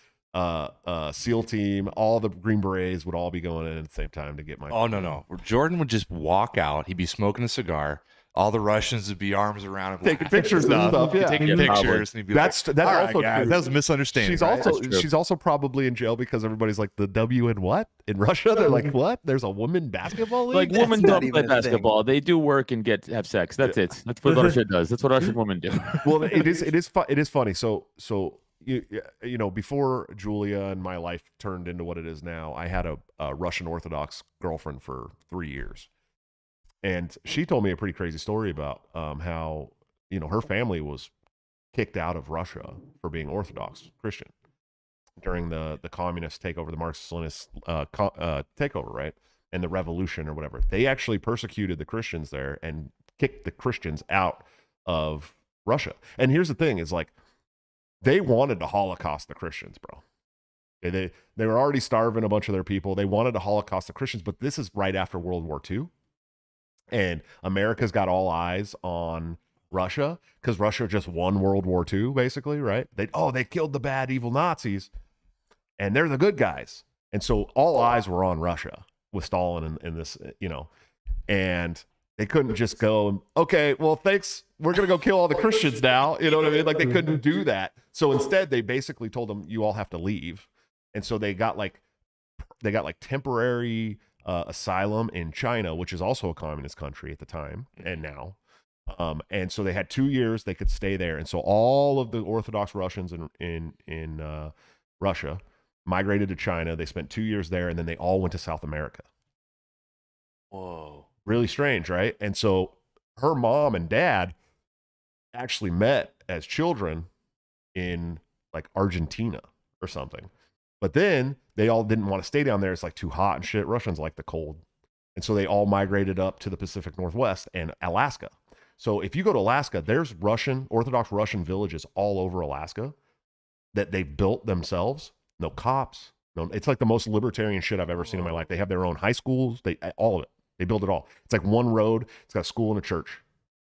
SEAL team, all the Green Berets would all be going in at the same time to get Michael. Oh, no. Jordan would just walk out. He'd be smoking a cigar. All the Russians would be arms around him. Taking pictures and stuff, yeah. Taking Yeah, pictures. And he'd be That's like, "All right, also guys, true. that was a misunderstanding. She's right?" she's also probably in jail because everybody's like, the W in what? In Russia? They're like, what? There's a woman basketball league? Like women not don't even play a thing. basketball. They do work and have sex. That's it. That's what Russia does. That's what Russian women do. Well, it is funny. So you know, before Julia and my life turned into what it is now, I had a Russian Orthodox girlfriend for 3 years, and she told me a pretty crazy story about how, you know, her family was kicked out of Russia for being Orthodox Christian during the communist takeover, the Marxist-Leninist takeover, right, and the revolution or whatever. They actually persecuted the Christians there and kicked the Christians out of Russia. And here's the thing: is like, they wanted to Holocaust the Christians, bro. They were already starving a bunch of their people. They wanted to Holocaust the Christians, but this is right after World War II. And America's got all eyes on Russia because Russia just won World War II, basically, right? They killed the bad, evil Nazis, and they're the good guys. And so all eyes were on Russia with Stalin and this, you know, and they couldn't just go, okay, well, thanks. We're going to go kill all the Christians now. You know what I mean? Like, they couldn't do that. So instead, they basically told them, you all have to leave. And so they got like temporary asylum in China, which is also a communist country at the time and now. And so they had 2 years they could stay there. And so all of the Orthodox Russians in Russia migrated to China. They spent 2 years there, and then they all went to South America. Whoa. Really strange, right? And so her mom and dad actually met as children in like Argentina or something. But then they all didn't want to stay down there. It's like too hot and shit. Russians like the cold. And so they all migrated up to the Pacific Northwest and Alaska. So if you go to Alaska, there's Orthodox Russian villages all over Alaska that they've built themselves. No cops. No, it's like the most libertarian shit I've ever seen in my life. They have their own high schools. All of it. They build it all. It's like one road. It's got a school and a church.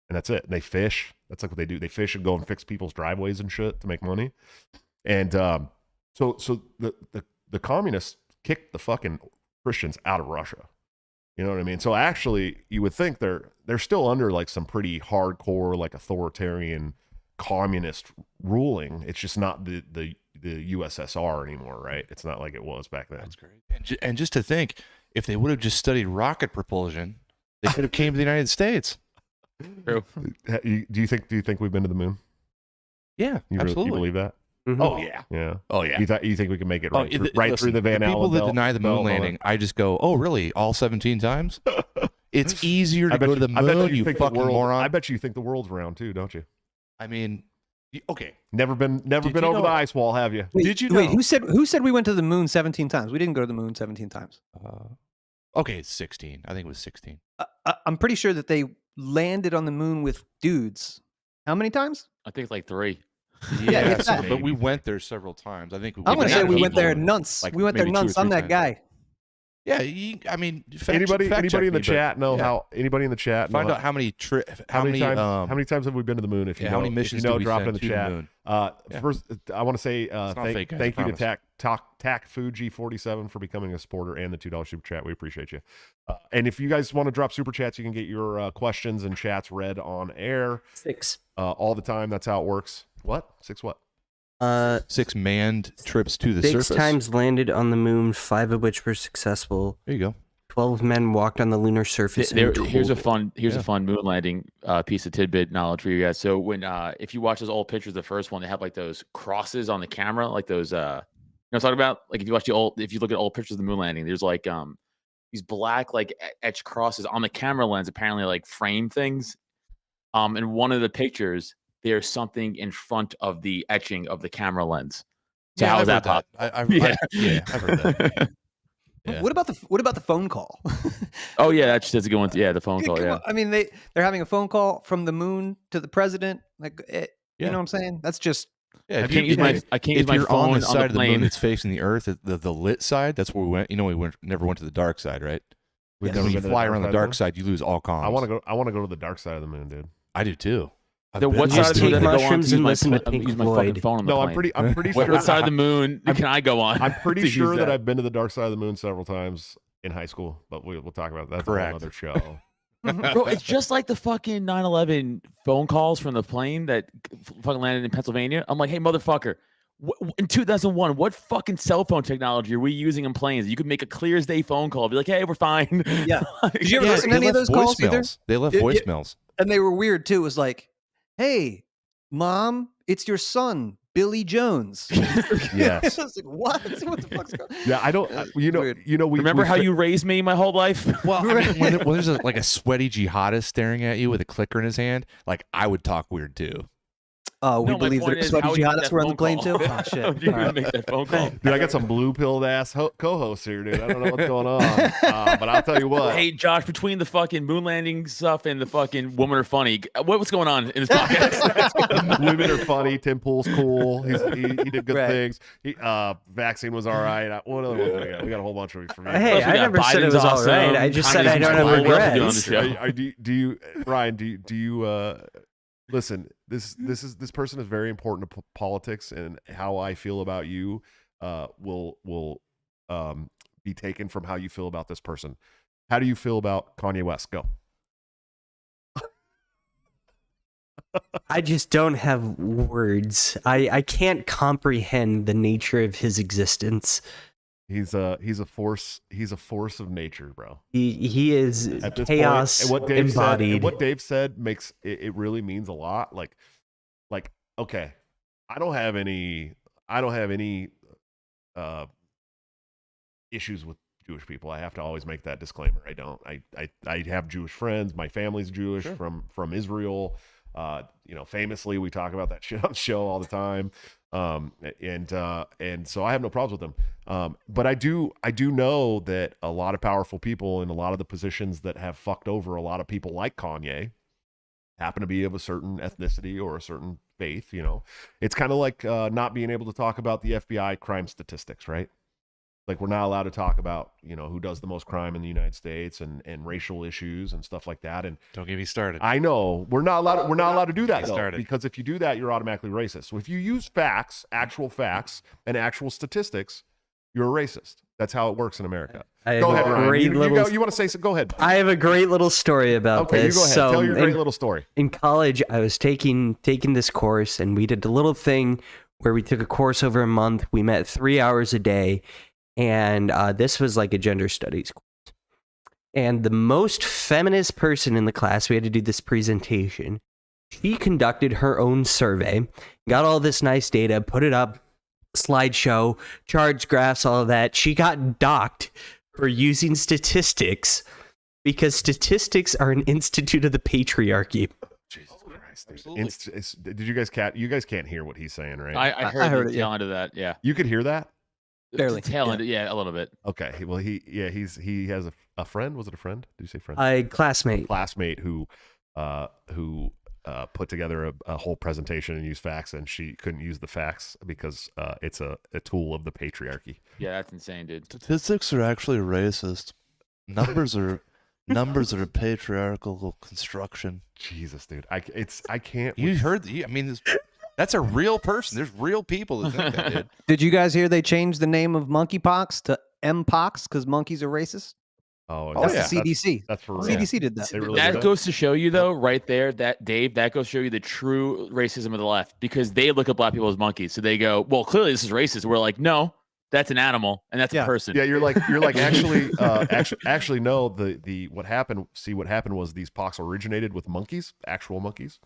And that's it. And they fish. That's like what they do. They fish and go and fix people's driveways and shit to make money. And so the communists kicked the fucking Christians out of Russia. You know what I mean? So actually, you would think they're still under like some pretty hardcore, like authoritarian communist ruling. It's just not the USSR anymore, right? It's not like it was back then. That's great. And just to think, if they would have just studied rocket propulsion, they could have came to the United States. True. Do you think we've been to the moon? Yeah, You absolutely. believe that? Mhm. Oh yeah. Yeah. Oh yeah. You think we can make it Oh, right through listen, the Van Allen people that belt? deny the moon belt, landing, I just go, oh really? All 17 times? It's easier to I bet go to the I bet moon, you think the fucking world, moron. I bet you think the world's round too, don't you? I mean, okay. Never been Did over you the know- ice wall, have you? Wait, Did you wait, know- who said we went to the moon 17 times? We didn't go to the moon 17 times. Okay, it's 16. I think it was 16. I'm pretty sure that they landed on the moon with dudes. How many times? I think it's like 3. Yeah, if so- that. but we went there several times. I think I'm going to say we went there people- nunts. like We went there maybe 2 or nunts. I'm 3 that times. guy. Yeah, I mean, Anybody fact in check the me, chat but know yeah. how? Anybody in the chat know Find out how many how many times have we been to the moon? If you yeah, know, how many missions if you know, did we drop it send in the to chat. moon? Yeah. First, I want to say not thank fake, guys, you I to promise. TAC Fuji 47 for becoming a supporter and the $2 super chat. We appreciate you. And if you guys want to drop super chats, you can get your questions and chats read on air 6. all the time. That's how it works. What? 6 what? 6 manned trips to the 6 surface. times landed on the moon, 5 of which were successful. There you go. 12 men walked on the lunar surface. Here's a total. fun moon landing piece of tidbit knowledge for you guys. So when if you watch those old pictures, the first one, they have like those crosses on the camera, like those you know what I'm talking about? Like if you look at old pictures of the moon landing, there's like these black like etched crosses on the camera lens, apparently like frame things. In one of the pictures, there's something in front of the etching of the camera lens. So how is that possible? I've heard that. Yeah. What about the phone call? Oh yeah, that's a good one. Yeah, the phone call. Come Yeah, on. I mean they're having a phone call from the moon to the president. Like you know what I'm saying? That's just Yeah, I can't use my if you're phone on the side of the moon plane. that's facing the Earth, the lit side, that's where we went. You know, never went to the dark side, right? We've When never you been to the fly dark around the side of the dark moon? side, you lose all comms. I want to go to the dark side of the moon, dude. I do too. What Just side of the take moon did I go on mushrooms to and use listen to Pink use my fucking Floyd. phone on the No, plane? I'm pretty sure. What side of the moon can I go on? I'm pretty to use sure that I've been to the dark side of the moon several times in high school, but we'll talk about that. That's Correct. another show. Bro, it's just like the fucking 9/11 phone calls from the plane that fucking landed in Pennsylvania. I'm like, hey, motherfucker, in 2001, what fucking cell phone technology are we using in planes? You could make a clear as day phone call, be like, hey, we're fine. Yeah. Did you ever Yeah, listen to they any of left those calls either? voicemails. They left Yeah, yeah. voicemails. And they were weird too. It was like, hey, Mom, it's your son, Billy Jones. Yes. I was like, what? What the fuck's going on? Yeah, I don't. Weird. We Remember how you raised me my whole life? Well, I mean, when there's like a sweaty jihadist staring at you with a clicker in his hand, like I would talk weird too. Oh, we No, my believe point that is, sweaty how would you make jihadists that were on the phone plane call? too. Oh How shit! would you All right. make that phone call? Dude, I got some blue-pilled ass co-hosts here, dude. I don't know what's going on, but I'll tell you what. Hey, Josh, between the fucking moon landing stuff and the fucking women are funny, what's going on in this podcast? Women are funny. Tim Pool's cool. He did good Right. things. Vaccine was all right. What other ones do we got? We got a whole bunch of for me. Hey, Plus we I got never said it Biden's was all awesome. right. I just said I don't have Kanye's cool. What else we doing on regrets. the show? Do you Ryan? Do you listen? This person is very important to politics, and how I feel about you will be taken from how you feel about this person. How do you feel about Kanye West? Go. I just don't have words. I can't comprehend the nature of his existence. He's a force. He's a force of nature, bro. He is At this chaos point, and what Dave embodied. said, and what Dave said makes it really means a lot. Like okay, I don't have any issues with Jewish people. I have to always make that disclaimer. I don't. I have Jewish friends. My family's Jewish from Israel. Famously, we talk about that shit on the show all the time. And so I have no problems with them. But I do know that a lot of powerful people in a lot of the positions that have fucked over a lot of people like Kanye happen to be of a certain ethnicity or a certain faith. It's kind of like not being able to talk about the FBI crime statistics, right? Like we're not allowed to talk about, who does the most crime in the United States and racial issues and stuff like that. And Don't get me started. I know we're not allowed to do that Get though, started. because if you do that, you're automatically racist. So if you use actual facts and actual statistics, you're a racist. That's how it works in America. I Go have ahead, a Ryan. great little. You want to say so? Go ahead. I have a great little story about Okay, this. you go ahead. So Tell your great in- little story. in college, I was taking this course, and we did a little thing where we took a course over a month. We met 3 hours a day, and this was like a gender studies course. And the most feminist person in the class, we had to do this presentation. She conducted her own survey, got all this nice data, put it up, slideshow, charts, graphs, all of that. She got docked for using statistics because statistics are an institute of the patriarchy. Jesus Christ. Absolutely. Did you guys can't hear what he's saying, right? I heard, heard the it, yeah. tail end of that. Yeah, You could hear that? Barely, The tail yeah. end. Yeah, a little bit. Okay. Well, he has a friend. Was it a friend? Did you say friend? A classmate. Classmate who put together a whole presentation and used facts, and she couldn't use the facts because it's a tool of the patriarchy. Yeah, that's insane, dude. Statistics are actually racist. Numbers are a patriarchal construction. Jesus, dude, I can't. You heard? I mean, that's a real person. There's real people that think that, dude. Did you guys hear they changed the name of monkeypox to mpox because monkeys are racist? Oh, That's yeah. the CDC. That's for real. CDC did that. They really did That that? goes to show you, though, right there, that Dave, that goes to show you the true racism of the left because they look at black people as monkeys. So they go, well, clearly this is racist. We're like, no, That's an animal, and that's a person. Yeah, you're like actually no. What happened was these pox originated with monkeys, actual monkeys.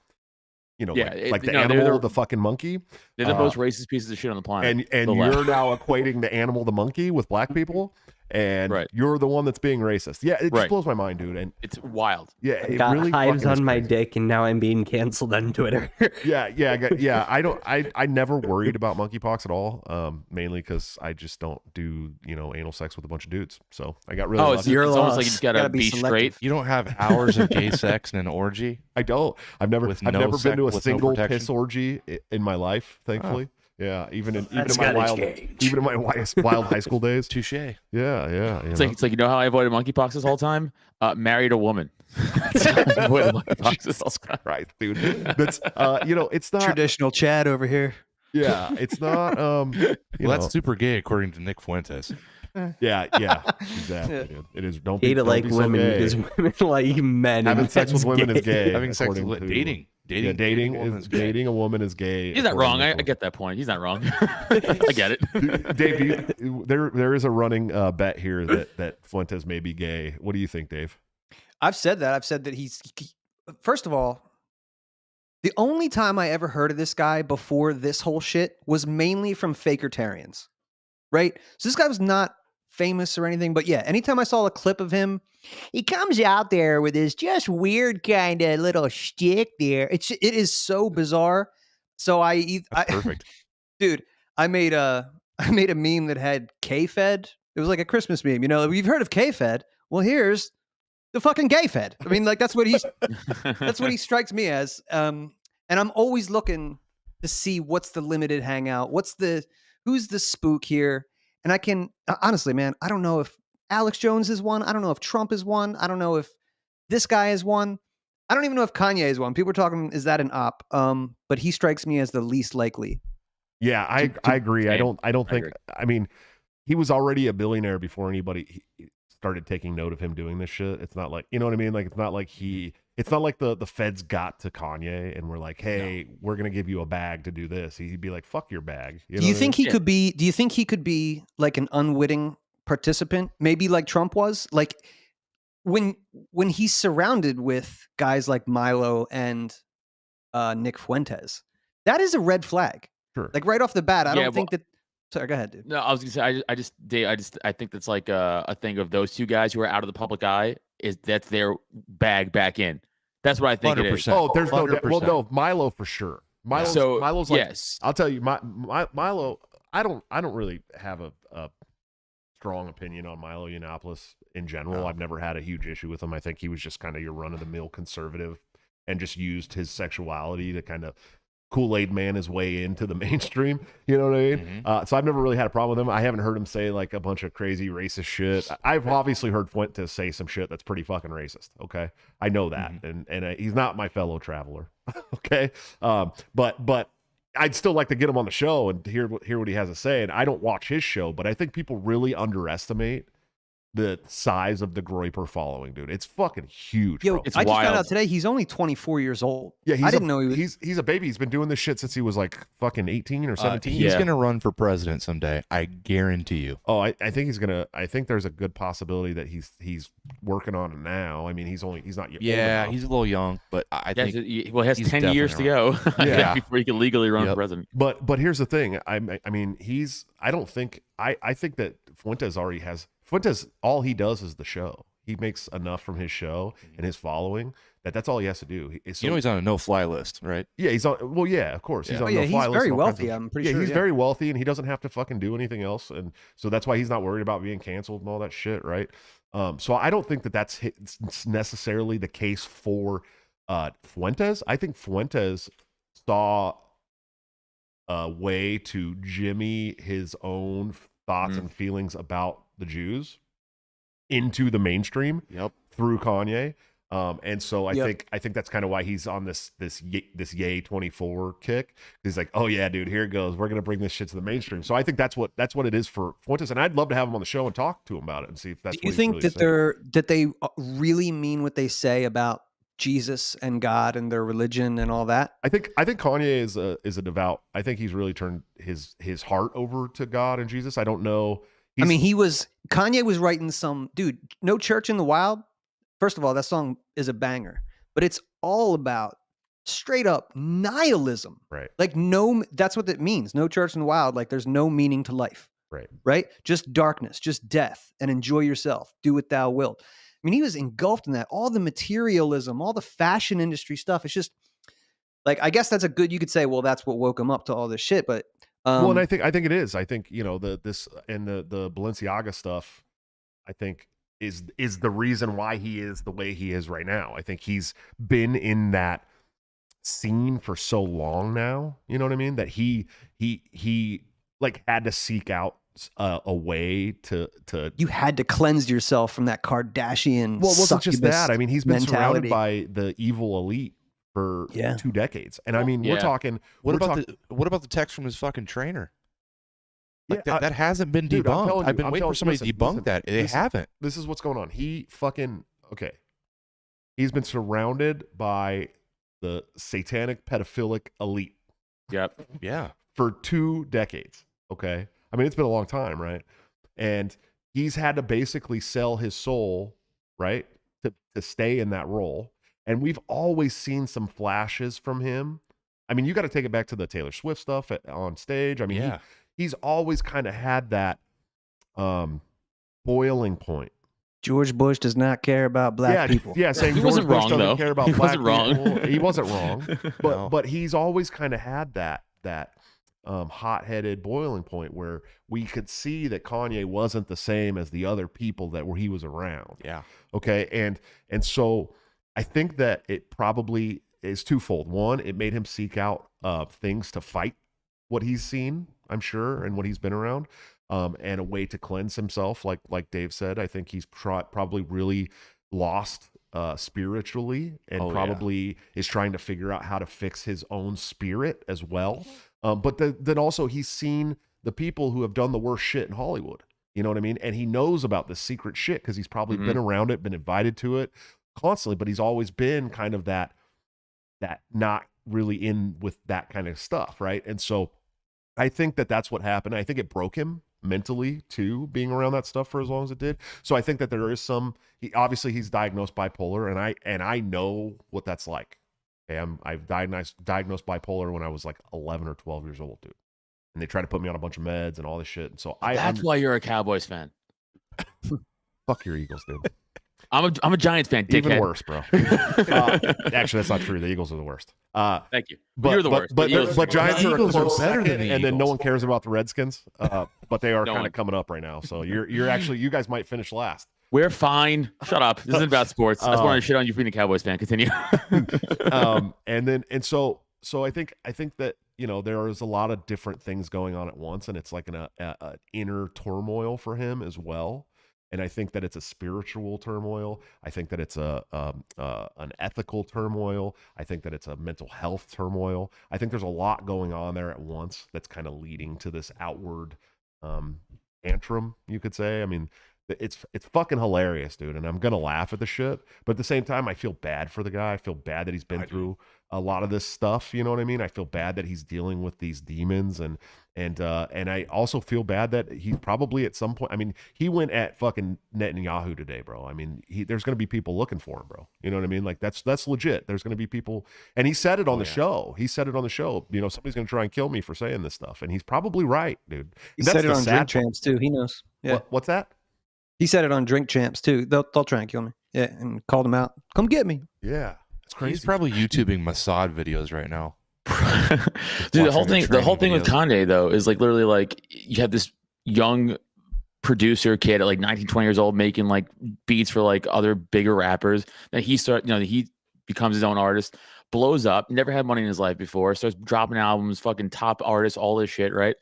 You know, like the animal, the fucking monkey. They're the most racist pieces of shit on the planet. And you're now equating the animal, the monkey, with black people, and you're the one that's being racist. Yeah, it just blows my mind, dude. And it's wild. Yeah, it got really hives on my crazy. dick, and now I'm being canceled on Twitter. Yeah. I never worried about monkeypox at all. Mainly because I just don't do anal sex with a bunch of dudes. So I got really. It's almost like you just gotta be straight. You don't have hours of gay sex and an orgy. I don't. I've never been to a single piss orgy in my life. Thankfully. Yeah, even in my wild high school days. Touche. Yeah. It's like how I avoided monkeypox this whole time. Married a woman. Jesus Christ, dude. That's it's not traditional Chad over here. Yeah, it's not. That's super gay according to Nick Fuentes. Yeah, exactly. Dude. It is. Don't be like so women gay. because women like men. Having sex with women is gay. Having sex with dating a woman is gay. He's not wrong. I get that point. He's not wrong. I get it. Dave, there is a running bet here that Fuentes may be gay. What do you think, Dave? I've said that he's first of all, the only time I ever heard of this guy before this whole shit was mainly from Fakertarians, right? So this guy was not famous or anything, but yeah, anytime I saw a clip of him, he comes out there with his just weird kind of little shtick there. It is so bizarre. So Perfect. Dude, I made a meme that had K-Fed. It was like a Christmas meme. You've heard of K-Fed. Well, here's the fucking gay fed. I mean, like that's what he strikes me as. And I'm always looking to see what's the limited hangout, who's the spook here. And I can honestly, man, I don't know if Alex Jones is one. I don't know if Trump is one. I don't know if this guy is one. I don't even know if Kanye is one. People are talking, is that an op? But he strikes me as the least likely. Yeah, I agree. I don't think. I mean, he was already a billionaire before anybody started taking note of him doing this shit. It's not like, you know what I mean? Like, it's not like the feds got to Kanye and were like, hey, we're going to give you a bag to do this. He'd be like, fuck your bag. Do you think he could be like an unwitting participant? Maybe like Trump was? Like when he's surrounded with guys like Milo and Nick Fuentes, that is a red flag. Sure. Like right off the bat, I don't think that. Sorry, go ahead, dude. No, I was gonna say, I think that's like a thing of those two guys who are out of the public eye. That's their bag back in. That's what I think 100%. It is. Oh, there's no. Well, no, Milo for sure. Milo's like, yes. I'll tell you, Milo. I don't really have a strong opinion on Milo Yiannopoulos in general. I've never had a huge issue with him. I think he was just kind of your run of the mill conservative, and just used his sexuality to kind of Kool-Aid man his way into the mainstream. You know what I mean? Mm-hmm. So I've never really had a problem with him. I haven't heard him say like a bunch of crazy racist shit. I've obviously heard Fuentes say some shit that's pretty fucking racist. Okay. I know that. Mm-hmm. And he's not my fellow traveler. Okay. But I'd still like to get him on the show and hear what he has to say. And I don't watch his show, but I think people really underestimate the size of the Groyper following, dude. It's fucking huge. Yo, I just found out today he's only 24 years old. Yeah, I didn't know he was. He's a baby. He's been doing this shit since he was like fucking 18 or 17. He's gonna run for president someday. I guarantee you. Oh, I think he's gonna. I think there's a good possibility that he's working on it now. I mean, he's not yet. Yeah, he's a little young, but I think he has 10 years to go. Yeah, before he can legally run for president. But here's the thing. I mean, I think that Fuentes already has. Fuentes, all he does is the show. He makes enough from his show and his following that's all he has to do. He's on a no-fly list, right? Yeah, he's on. Well, yeah, of course. He's on no-fly list. He's very wealthy. I'm pretty sure. He's very wealthy, and he doesn't have to fucking do anything else, and so that's why he's not worried about being canceled and all that shit, right? So I don't think that's necessarily the case for Fuentes. I think Fuentes saw a way to jimmy his own thoughts and feelings about the Jews into the mainstream through Kanye. And so I think that's kind of why he's on this Yay 24 kick. He's like, oh yeah, dude, here it goes. We're gonna bring this shit to the mainstream. So I think that's what it is for Fuentes, and I'd love to have him on the show and talk to him about it and see if that's. Do you think that they really mean what they say about Jesus and God and their religion and all that. I think Kanye is a devout. I think he's really turned his heart over to God and Jesus. I don't know. Kanye was writing dude, No Church in the Wild. First of all, that song is a banger, but it's all about straight up nihilism. Right. Like that's what it means. No church in the wild. Like there's no meaning to life. Right. Right. Just darkness, just death, and enjoy yourself. Do what thou wilt. I mean, he was engulfed in that. All the materialism, all the fashion industry stuff. It's just like, I guess you could say, well, that's what woke him up to all this shit. But well, and I think it is. I think, you know, the Balenciaga stuff, I think is the reason why he is the way he is right now. I think he's been in that scene for so long now, you know what I mean, that he like had to seek out a way to you had to cleanse yourself from that Kardashian. Well, it wasn't just that. I mean, he's been surrounded mentality. by the evil elite for 2 decades, and I mean, Yeah. we're talking. What about the text from his fucking trainer? Like Yeah, that hasn't been dude, I'm debunked. telling you, I've been I'm waiting telling- for somebody listen, to debunk listen, that. They listen. haven't. This is what's going on. He's been surrounded by the satanic pedophilic elite Yep. Yeah. for 2 decades. Okay. I mean, it's been a long time, right? And he's had to basically sell his soul, right, to stay in that role. And we've always seen some flashes from him. I mean, you got to take it back to the Taylor Swift stuff on stage. I mean, Yeah. he's always kind of had that boiling point. George Bush does not care about black people. Yeah, saying He George wasn't Bush wrong, doesn't though. care about He black wasn't wrong. people. He wasn't wrong. No. But he's always kind of had that hot-headed boiling point where we could see that Kanye wasn't the same as the other people where he was around. Yeah. Okay. And so I think that it probably is twofold. One, it made him seek out things to fight what he's seen, I'm sure, and what he's been around, and a way to cleanse himself. Like Dave said, I think he's probably really lost spiritually, and probably is trying to figure out how to fix his own spirit as well. But then also he's seen the people who have done the worst shit in Hollywood. You know what I mean? And he knows about this secret shit because he's probably been around it, been invited to it constantly, but he's always been kind of that not really in with that kind of stuff, right? And so I think that's what happened. I think it broke him mentally too, being around that stuff for as long as it did. So I think that there is he's diagnosed bipolar, and I know what that's like. Okay, I've diagnosed bipolar when I was like 11 or 12 years old, dude. And they tried to put me on a bunch of meds and all this shit. And so That's why you're a Cowboys fan. fuck your Eagles, dude. I'm a Giants fan, dickhead. Even worse, bro. Actually, that's not true. The Eagles are the worst. Thank you. But You're the worst. But Giants are a Eagles are close better second, than the and then no Eagles. one cares about the Redskins. But they are No kind one. of coming up right now. So you're actually, you guys might finish last. We're fine. Shut up. This isn't about sports. I just wanted to shit on you for being a Cowboys fan. Continue. And so I think that, you know, there is a lot of different things going on at once, and it's like an inner turmoil for him as well. And I think that it's a spiritual turmoil. I think that it's an ethical turmoil. I think that it's a mental health turmoil. I think there's a lot going on there at once that's kind of leading to this outward tantrum, you could say. I mean, it's fucking hilarious, dude, and I'm gonna laugh at the shit, but at the same time I feel bad for the guy. I feel bad that he's been through a lot of this stuff, you know what I mean? I feel bad that he's dealing with these demons, and I also feel bad that he's probably at some point, I mean, he went at fucking Netanyahu today, bro. I mean, there's gonna be people looking for him, bro. You know what I mean? Like that's legit. There's gonna be people, and he said it on the show. He said it on the show. You know, somebody's gonna try and kill me for saying this stuff, and he's probably right, dude. He That's said it the on sad Drink part. Champs too. He knows. Yeah. What's that? He said it on Drink Champs too. They'll try and kill me. Yeah, and called him out. Come get me. Yeah, it's crazy. He's probably YouTubing Mossad videos right now. Dude, the whole Watching thing with training Kanye though is like literally like you have this young producer kid at like 19, 20 years old making like beats for like other bigger rappers. Then he becomes his own artist, blows up, never had money in his life before, starts dropping albums, fucking top artists, all this shit, right?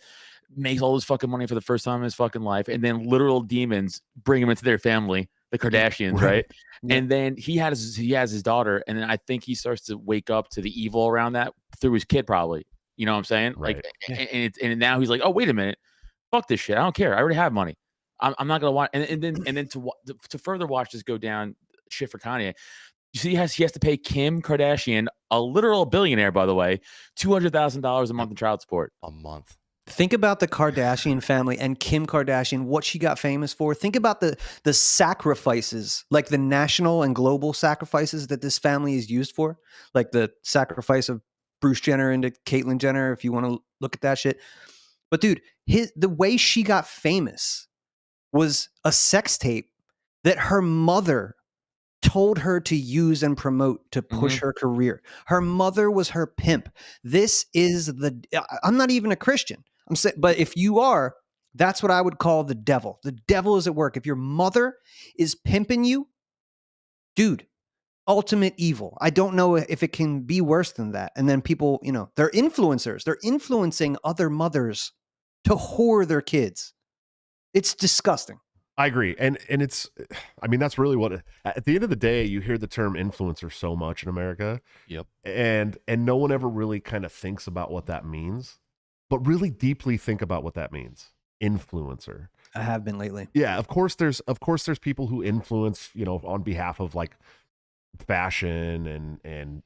Makes all this fucking money for the first time in his fucking life, and then literal demons bring him into their family, the Kardashians, right? Yeah. And then he has his daughter, and then I think he starts to wake up to the evil around that through his kid, probably. You know what I'm saying? Right. Like, and now he's like, oh wait a minute, fuck this shit. I don't care. I already have money. I'm not gonna watch. And then to further watch this go down shit for Kanye. You see how she has to pay Kim Kardashian, a literal billionaire, by the way, $200,000 a month in child support. A month. Think about the Kardashian family and Kim Kardashian, what she got famous for. Think about the sacrifices, like the national and global sacrifices that this family is used for, like the sacrifice of Bruce Jenner into Caitlyn Jenner, if you want to look at that shit. But dude, the way she got famous was a sex tape that her mother told her to use and promote to push her career. Her mother was her pimp. This is I'm not even a Christian. I'm saying, but if you are, that's what I would call the devil. The devil is at work. If your mother is pimping you, dude, ultimate evil. I don't know if it can be worse than that. And then people, they're influencers. They're influencing other mothers to whore their kids. It's disgusting. I agree. And it's, I mean, that's really what, at the end of the day, you hear the term influencer so much in America. Yep. And no one ever really kind of thinks about what that means, but really deeply think about what that means. Influencer. I have been lately. Yeah. Of course there's people who influence, on behalf of like fashion and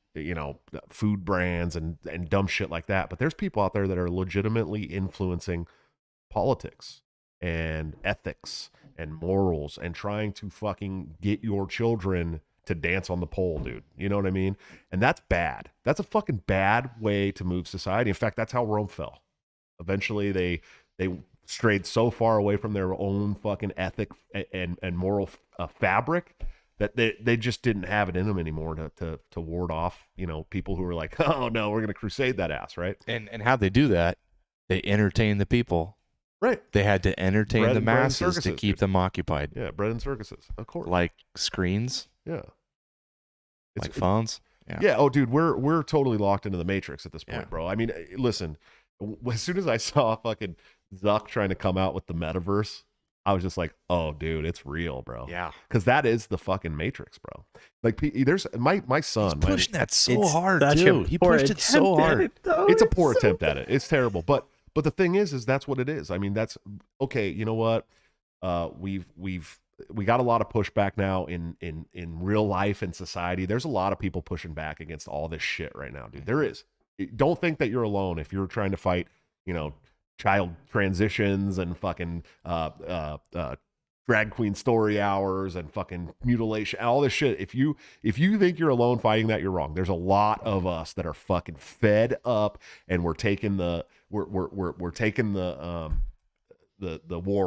food brands and dumb shit like that. But there's people out there that are legitimately influencing politics and ethics and morals and trying to fucking get your children to dance on the pole, dude. You know what I mean? And that's bad. That's a fucking bad way to move society. In fact, that's how Rome fell. Eventually they strayed so far away from their own fucking ethic and moral fabric that they just didn't have it in them anymore to ward off, people who were like, oh no, we're going to crusade that ass, right? And how they do that, they entertain the people. Right. They had to entertain Bread the and masses circuses, to keep dude. them occupied. Yeah, bread and circuses, of course. Like screens, Yeah. like phones. Yeah. Oh, dude, we're totally locked into the Matrix at this point, Yeah. bro. I mean, listen, as soon as I saw fucking Zuck trying to come out with the metaverse, I was just like, oh, dude, it's real, bro. Yeah. Because that is the fucking Matrix, bro. Like, there's my son. He's pushing that so It's hard, such a too. He poor pushed it so attempt at hard. it, though. It's a It's poor so attempt at it. It's terrible. But the thing is that's what it is. I mean, that's okay. You know what? We got a lot of pushback now in real life and society. There's a lot of people pushing back against all this shit right now, dude. There is. Don't think that you're alone if you're trying to fight, child transitions and fucking drag queen story hours and fucking mutilation, all this shit. If you think you're alone fighting that, you're wrong. There's a lot of us that are fucking fed up, and we're taking the war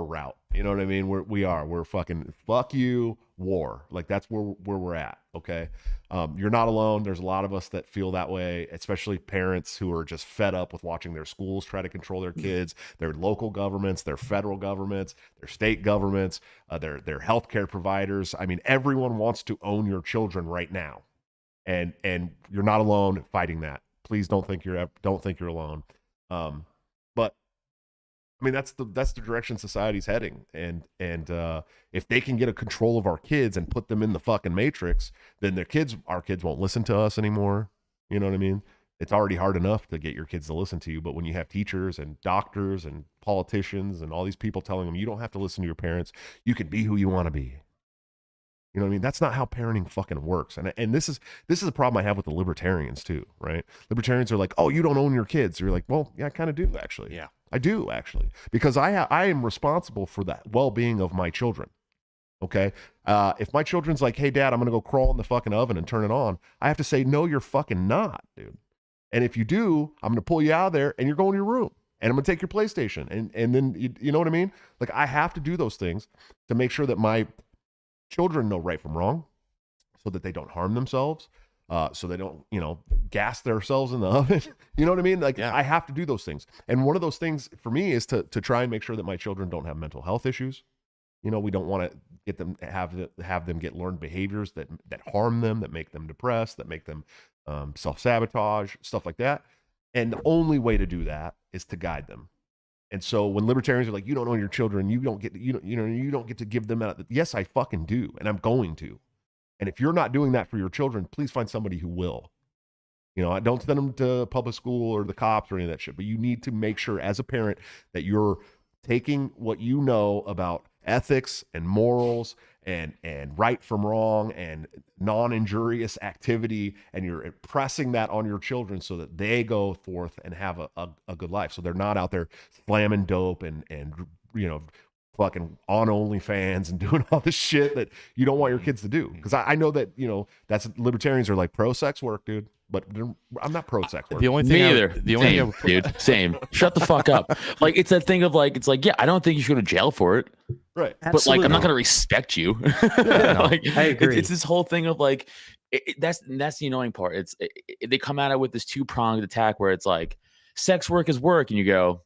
route. You know what I mean? We're fucking fuck you war. Like that's where we're at. Okay. You're not alone. There's a lot of us that feel that way, especially parents who are just fed up with watching their schools try to control their kids, their local governments, their federal governments, their state governments, their healthcare providers. I mean, everyone wants to own your children right now. And you're not alone fighting that. Please don't think you're alone. But I mean, that's the direction society's heading, and if they can get a control of our kids and put them in the fucking Matrix, then our kids won't listen to us anymore. You know what I mean? It's already hard enough to get your kids to listen to you, but when you have teachers and doctors and politicians and all these people telling them you don't have to listen to your parents, you can be who you want to be. You know what I mean? That's not how parenting fucking works. And this is a problem I have with the libertarians too, right? Libertarians are like, oh, you don't own your kids. You're like, well, yeah, I kind of do actually. Yeah. I do actually, because I am responsible for the well-being of my children. Okay. If my children's like, hey dad, I'm going to go crawl in the fucking oven and turn it on, I have to say, no, you're fucking not, dude. And if you do, I'm going to pull you out of there and you're going to your room and I'm going to take your PlayStation. And then you know what I mean? Like I have to do those things to make sure that my children know right from wrong, so that they don't harm themselves, so they don't, gas themselves in the oven. You know what I mean? Like Yeah. I have to do those things. And one of those things for me is to try and make sure that my children don't have mental health issues. We don't want to get them have them get learned behaviors that harm them, that make them depressed, that make them self-sabotage, stuff like that. And the only way to do that is to guide them. And so when libertarians are like, you don't own your children, you don't get to give them out. Yes, I fucking do, and I'm going to. And if you're not doing that for your children, please find somebody who will. I don't send them to public school or the cops or any of that shit. But you need to make sure as a parent that you're taking what you know about ethics and morals and right from wrong and non-injurious activity, and you're impressing that on your children so that they go forth and have a good life. So they're not out there slamming dope and fucking on OnlyFans and doing all this shit that you don't want your kids to do. Because I know that, that's libertarians are like pro-sex work, dude. But I'm not pro-sex work. The only thing Me either. Same, dude. Same. Shut the fuck up. Like, it's that thing of like, it's like, yeah, I don't think you should go to jail for it. Right. But like, I'm not gonna respect you. Like, I agree. It's this whole thing of like, that's the annoying part. They come at it with this 2-pronged attack where it's like, sex work is work, and you go,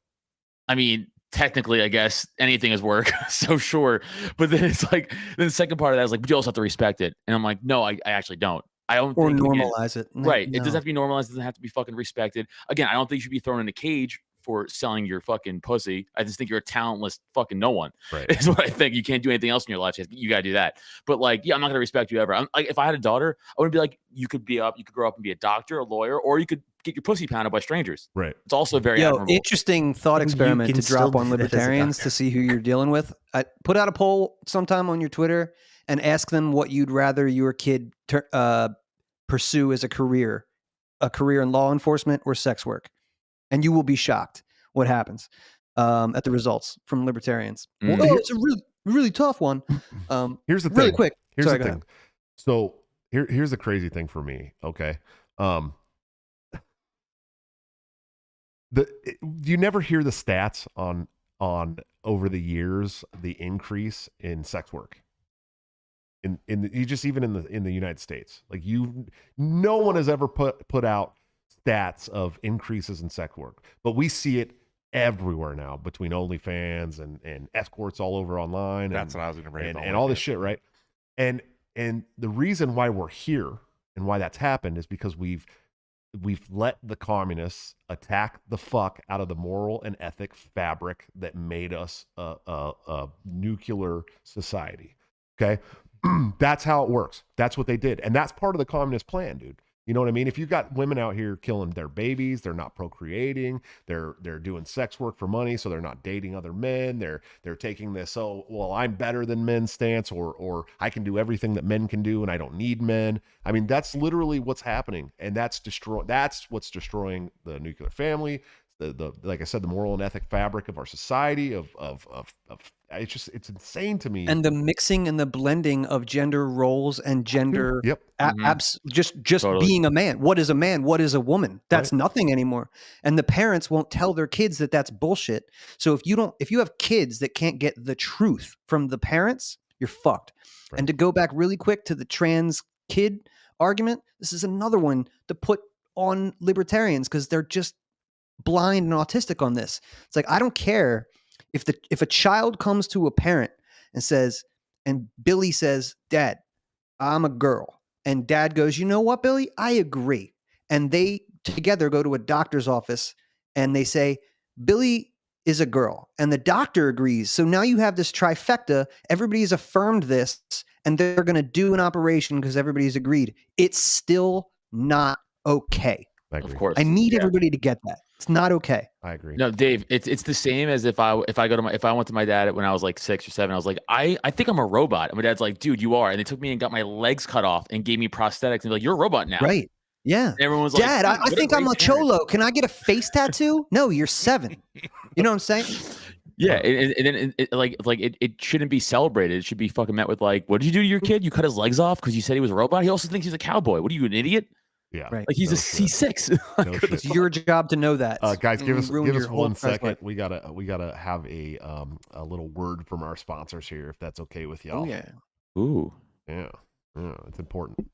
I mean, technically, I guess anything is work. So sure. But then it's like, then the second part of that is like, but you also have to respect it. And I'm like, no, I actually don't. I don't Or think normalize it. Right. No. It doesn't have to be normalized. It doesn't have to be fucking respected. Again, I don't think you should be thrown in a cage for selling your fucking pussy. I just think you're a talentless fucking no one. Right. Is what I think. You can't do anything else in your life. You got to do that. But like, yeah, I'm not going to respect you ever. I'm like, if I had a daughter, I would be like, you could grow up and be a doctor, a lawyer, or you could get your pussy pounded by strangers. Right. It's also very admirable. Interesting thought You experiment can to drop still on do that as a libertarians doctor. to see who you're dealing with. Put out a poll sometime on your Twitter and ask them what you'd rather your kid pursue as a career in law enforcement or sex work, and you will be shocked what happens at the results from libertarians. Mm. Well, it's a really, really tough one. Here's the thing. Really quick. Here's Sorry, the go thing. So here's the crazy thing for me. Okay. You never hear the stats on over the years, the increase in sex work. Even in the United States, like no one has ever put out stats of increases in sex work, but we see it everywhere now between OnlyFans and escorts all over online. That's what I was going to bring up. And all this shit, right? And the reason why we're here and why that's happened is because we've let the communists attack the fuck out of the moral and ethic fabric that made us a nuclear society. Okay. That's how it works. That's what they did. And that's part of the communist plan, dude. You know what I mean? If you've got women out here killing their babies, they're not procreating, they're doing sex work for money, so they're not dating other men. They're taking this, I'm better than men stance, or I can do everything that men can do and I don't need men. I mean, that's literally what's happening. And that's what's destroying the nuclear family. The like I said, the moral and ethic fabric of our society, of it's insane to me. And the mixing and the blending of gender roles and gender Yep. just Totally. being a man. What is a man? What is a woman? That's Right. nothing anymore. And the parents won't tell their kids that that's bullshit. So if you have kids that can't get the truth from the parents, you're fucked. Right. And to go back really quick to the trans kid argument, this is another one to put on libertarians because they're just blind and autistic on this. It's like, I don't care if a child comes to a parent and says, and Billy says, Dad, I'm a girl. And dad goes, you know what, Billy? I agree. And they together go to a doctor's office and they say, Billy is a girl. And the doctor agrees. So now you have this trifecta. Everybody's affirmed this and they're going to do an operation because everybody's agreed. It's still not okay. I agree. Of course. I need Yeah. everybody to get that. It's not okay. I agree. No, Dave, it's the same as if I went to my dad when I was like 6 or 7. I was like, I think I'm a robot. And my dad's like, dude, you are. And they took me and got my legs cut off and gave me prosthetics and like, you're a robot now. Right. Yeah. And everyone was like, Dad, "Dude, I what a think I'm a great parent." cholo. Can I get a face tattoo? No, you're 7. You know what I'm saying? Yeah, and then it shouldn't be celebrated. It should be fucking met with like, what did you do to your kid? You cut his legs off because you said he was a robot. He also thinks he's a cowboy. What are you, an idiot? Yeah. Right. Like he's No a shit. C6. No Like, what the shit. It's your job to know that. Guys, give And us ruin your 1 entire second. life. We gotta have a little word from our sponsors here, if that's okay with y'all. Oh yeah. Ooh. Yeah, it's important.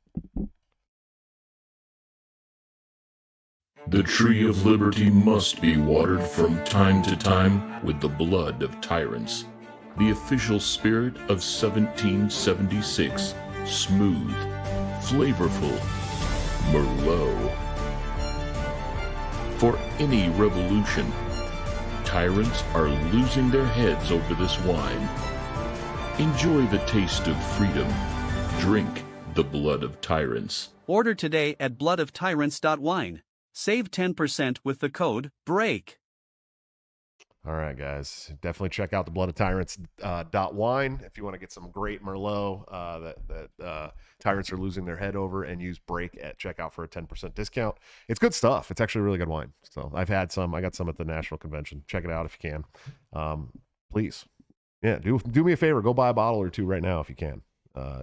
The tree of liberty must be watered from time to time with the blood of tyrants. The official spirit of 1776, smooth, flavorful, Merlot. For any revolution, tyrants are losing their heads over this wine. Enjoy the taste of freedom. Drink the blood of tyrants. Order today at bloodoftyrants.wine. Save 10% with the code BREAK. All right, guys. Definitely check out the Blood of Tyrants .wine if you want to get some great Merlot that Tyrants are losing their head over, and use break at checkout for a 10% discount. It's good stuff. It's actually really good wine. So I've had some. I got some at the National Convention. Check it out if you can. Please. Yeah, do me a favor. Go buy a bottle or two right now if you can.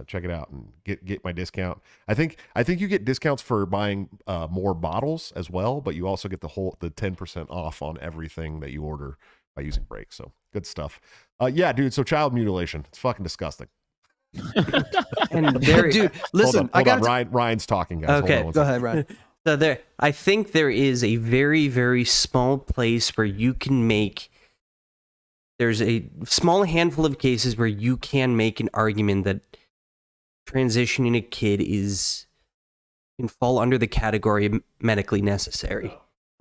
Check it out and get my discount. I think you get discounts for buying more bottles as well, but you also get the 10% off on everything that you order by using break. So good stuff. Yeah, dude. So child mutilation, it's fucking disgusting. And there, Dude, listen, Hold on. Ryan's talking, guys. Okay, Hold on Go ahead, Ryan. so I think there is a very, very small place where you can make. There's a small handful of cases where you can make an argument that transitioning a kid can fall under the category of medically necessary.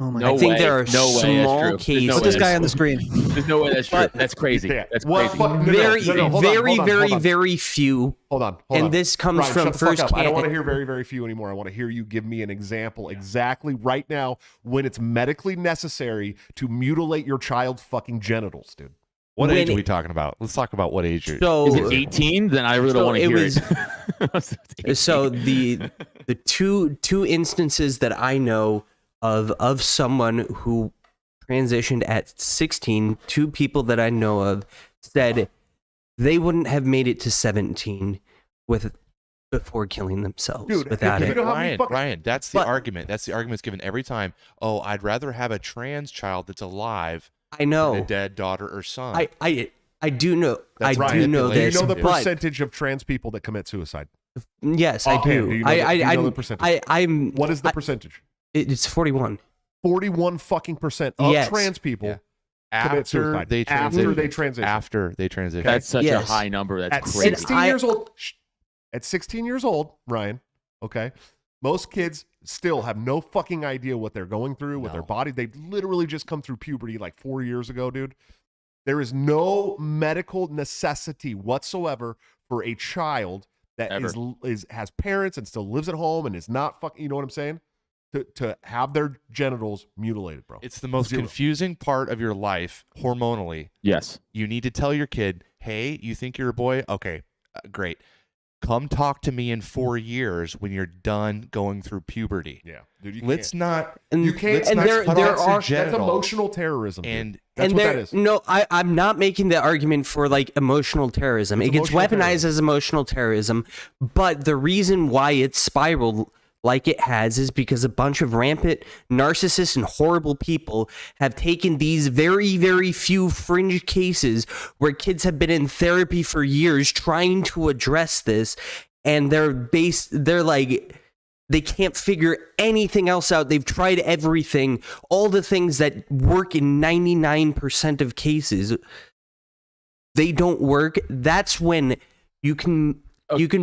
Oh my No I think way. there are No way that's small true. There's cases. no Put way this guy that's on the screen. There's no way that's true. But- That's crazy. Yeah. That's Well, crazy. fuck, no, Very, hold on, very, hold very, on. very few. Hold on. And this comes Ryan, from shut the fuck first up. I don't want to hand. hear very, very few anymore. I want to hear you give me an example exactly right now when it's medically necessary to mutilate your child's fucking genitals, dude. What When age are it- we talking about? Let's talk about what age. So Is it 18? Then I really don't So want to it hear was- it. So the two instances that I know of someone who transitioned at 16, two people that I know of said they wouldn't have made it to 17 before killing themselves Dude, without you it. know how many Ryan, that's the But- argument. That's the argument's given every time. Oh, I'd rather have a trans child that's alive I than a know. dead daughter or son. I do know. That's I do know manipulation. Do you this. know the but percentage of trans people that commit suicide? yes, I Offhand, do. do you know the- do you know the percentage? I'm. What is the percentage? It's 41. 41 fucking percent of Yes. trans people Yeah. commit after suicide. they After they transition. transition. After they transition. That's such a Yes. high number. That's At crazy. 16 years old. At 16 years old, Ryan, okay, most kids still have no fucking idea what they're going through with their No. body. They've literally just come through puberty like 4 years ago, dude. There is no medical necessity whatsoever for a child that Ever. has parents and still lives at home and is not fucking, you know what I'm saying? To have their genitals mutilated, bro. It's the most Zero. confusing part of your life hormonally. Yes. You need to tell your kid, hey, you think you're a boy? Okay, great. Come talk to me in 4 years when you're done going through puberty. Yeah, dude. You Let's not. And, You can't- let's and not there cut there off your are That's genitals. emotional terrorism, dude. And That's and what there, that is. No, I'm not making the argument for like emotional terrorism. It's It gets emotional weaponized terrorism. as emotional terrorism, but the reason why it's spiraled like it has is because a bunch of rampant narcissists and horrible people have taken these very, very few fringe cases where kids have been in therapy for years trying to address this, and they're like, they can't figure anything else out. They've tried everything, all the things that work in 99% of cases. They don't work. That's when you can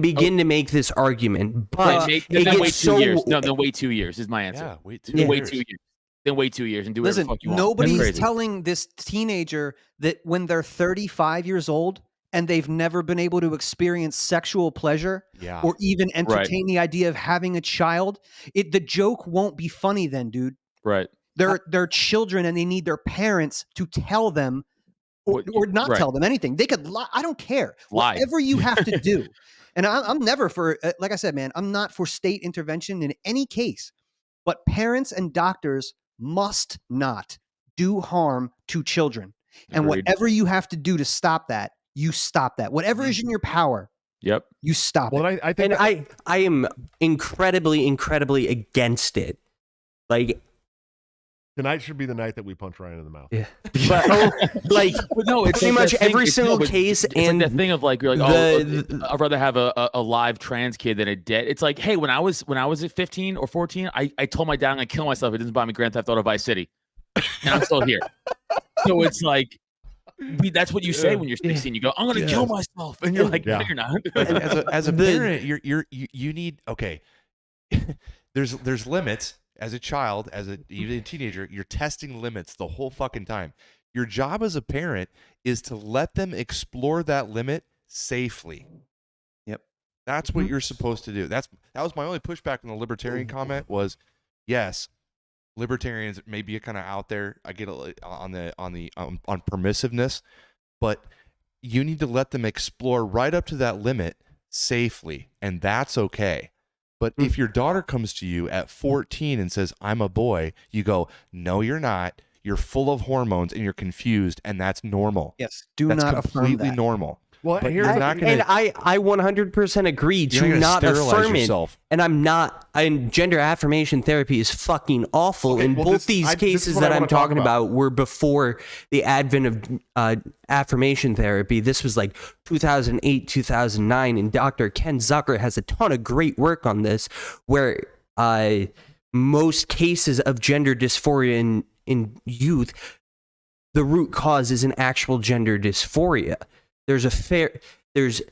begin to make this argument. But Then it wait gets 2 so years. No, then wait 2 years is my answer. yeah, wait two Then wait years. 2 years. Then wait 2 years and do whatever Listen, the fuck you want. That's nobody's crazy. telling this teenager that when they're 35 years old and they've never been able to experience sexual pleasure Yeah. or even entertain the idea of having a child, the joke won't be funny then, dude. Right. They're children and they need their parents to tell them or not Right. tell them anything. They could lie. I don't care. Lie. Whatever you have to do. And I'm never for, like I said, man, I'm not for state intervention in any case. But parents and doctors must not do harm to children. And Agreed. whatever you have to do to stop that, you stop that. Whatever is in your power, Yep. you stop Well, it. I think and I am incredibly, incredibly against it. Like, tonight should be the night that we punch Ryan in the mouth. but like But no, it's pretty like much that thing- every it's- single but case, it's and like that thing of like you're like, I'd rather have a live trans kid than a dead. It's like, hey, when I was at 15 or 14, I told my dad I'm gonna kill myself if it doesn't buy me Grand Theft Auto Vice City, and I'm still here. So it's like, that's what you say when you're 16. You go, I'm gonna kill myself, and you're like, Yeah. no, you're not. as a The- parent, you need okay. there's limits as a child, even a teenager. You're testing limits the whole fucking time. Your job as a parent is to let them explore that limit safely. Yep. That's what you're supposed to do. That was my only pushback on the libertarian comment was, yes, libertarians may be kind of out there. I get on permissiveness, but you need to let them explore right up to that limit safely, and that's okay. But if your daughter comes to you at 14 and says, I'm a boy, you go, no, you're not. You're full of hormones and you're confused, and that's normal. Yes. Do That's not affirm completely that. normal. Well, But here's you're the- not gonna, And I 100% agree you're to gonna not sterilize affirm it. yourself. And I'm not. And gender affirmation therapy is fucking awful. Okay, and well, both this these is cases what I that I'm wanna talk talking about were before the advent of affirmation therapy. This was like 2008, 2009, and Dr. Ken Zucker has a ton of great work on this, where most cases of gender dysphoria in youth, the root cause is an actual gender dysphoria. There's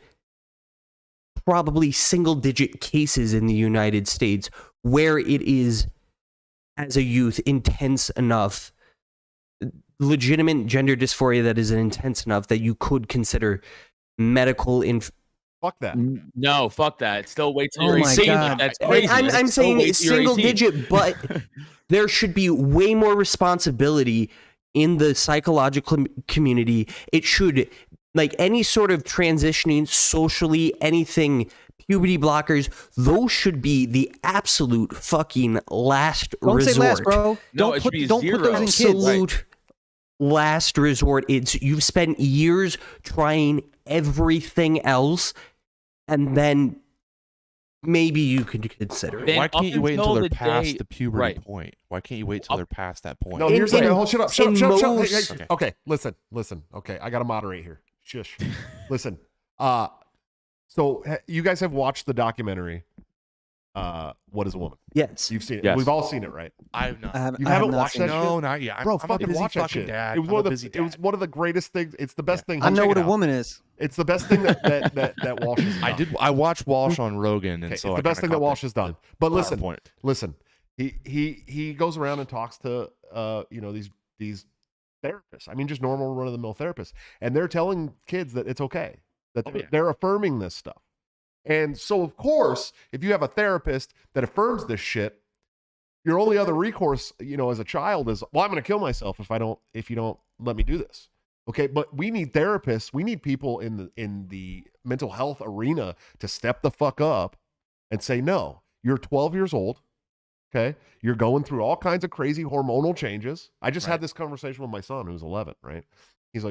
probably single-digit cases in the United States where it is, as a youth, intense enough, legitimate gender dysphoria that is intense enough that you could consider medical Fuck that. No, fuck that. Still wait till Oh you're my 18. God. That's And crazy. I'm Still saying wait till you're single 18. digit, but there should be way more responsibility in the psychological community. It should, like any sort of transitioning socially, anything, puberty blockers, those should be the absolute fucking last Don't resort. say last, bro. No, don't it should be don't put those in kids. Absolute last resort. It's you've spent years trying everything else, and then maybe you could consider it. Then Why up can't you wait until until they're the past day- the puberty right. point? Why can't you wait till they're past that point? No, In- here's the in- hold. Shut up. Shut up. in Shut up. Shut up. most- Hey, okay. Listen. Okay, I got to moderate here. Shush. Listen. So you guys have watched the documentary. What is a woman? Yes. You've seen it. Yes. Not We've all seen it, right? I have not. You I have haven't not watched seen that it. No, not yet. Bro, I'm a fucking busy watch that fucking shit. dad. It was I'm one a of the. busy It was dad. one of the greatest things. It's the best thing. I know check what it a out. woman is. It's the best thing that Walsh has done. I watched Walsh on Rogan, and Okay, so it's I the best kinda thing that caught Walsh has done. But listen, PowerPoint. listen. He goes around and talks to these therapists. I mean, just normal run of the mill therapists, and they're telling kids that it's okay, that Oh, yeah. they're affirming this stuff. And so, of course, if you have a therapist that affirms this shit, your only other recourse, as a child is, well, I'm going to kill myself if you don't let me do this. Okay, but we need therapists. We need people in the mental health arena to step the fuck up and say, no, you're 12 years old. Okay, you're going through all kinds of crazy hormonal changes. I just had this conversation with my son, who's 11. Right? He's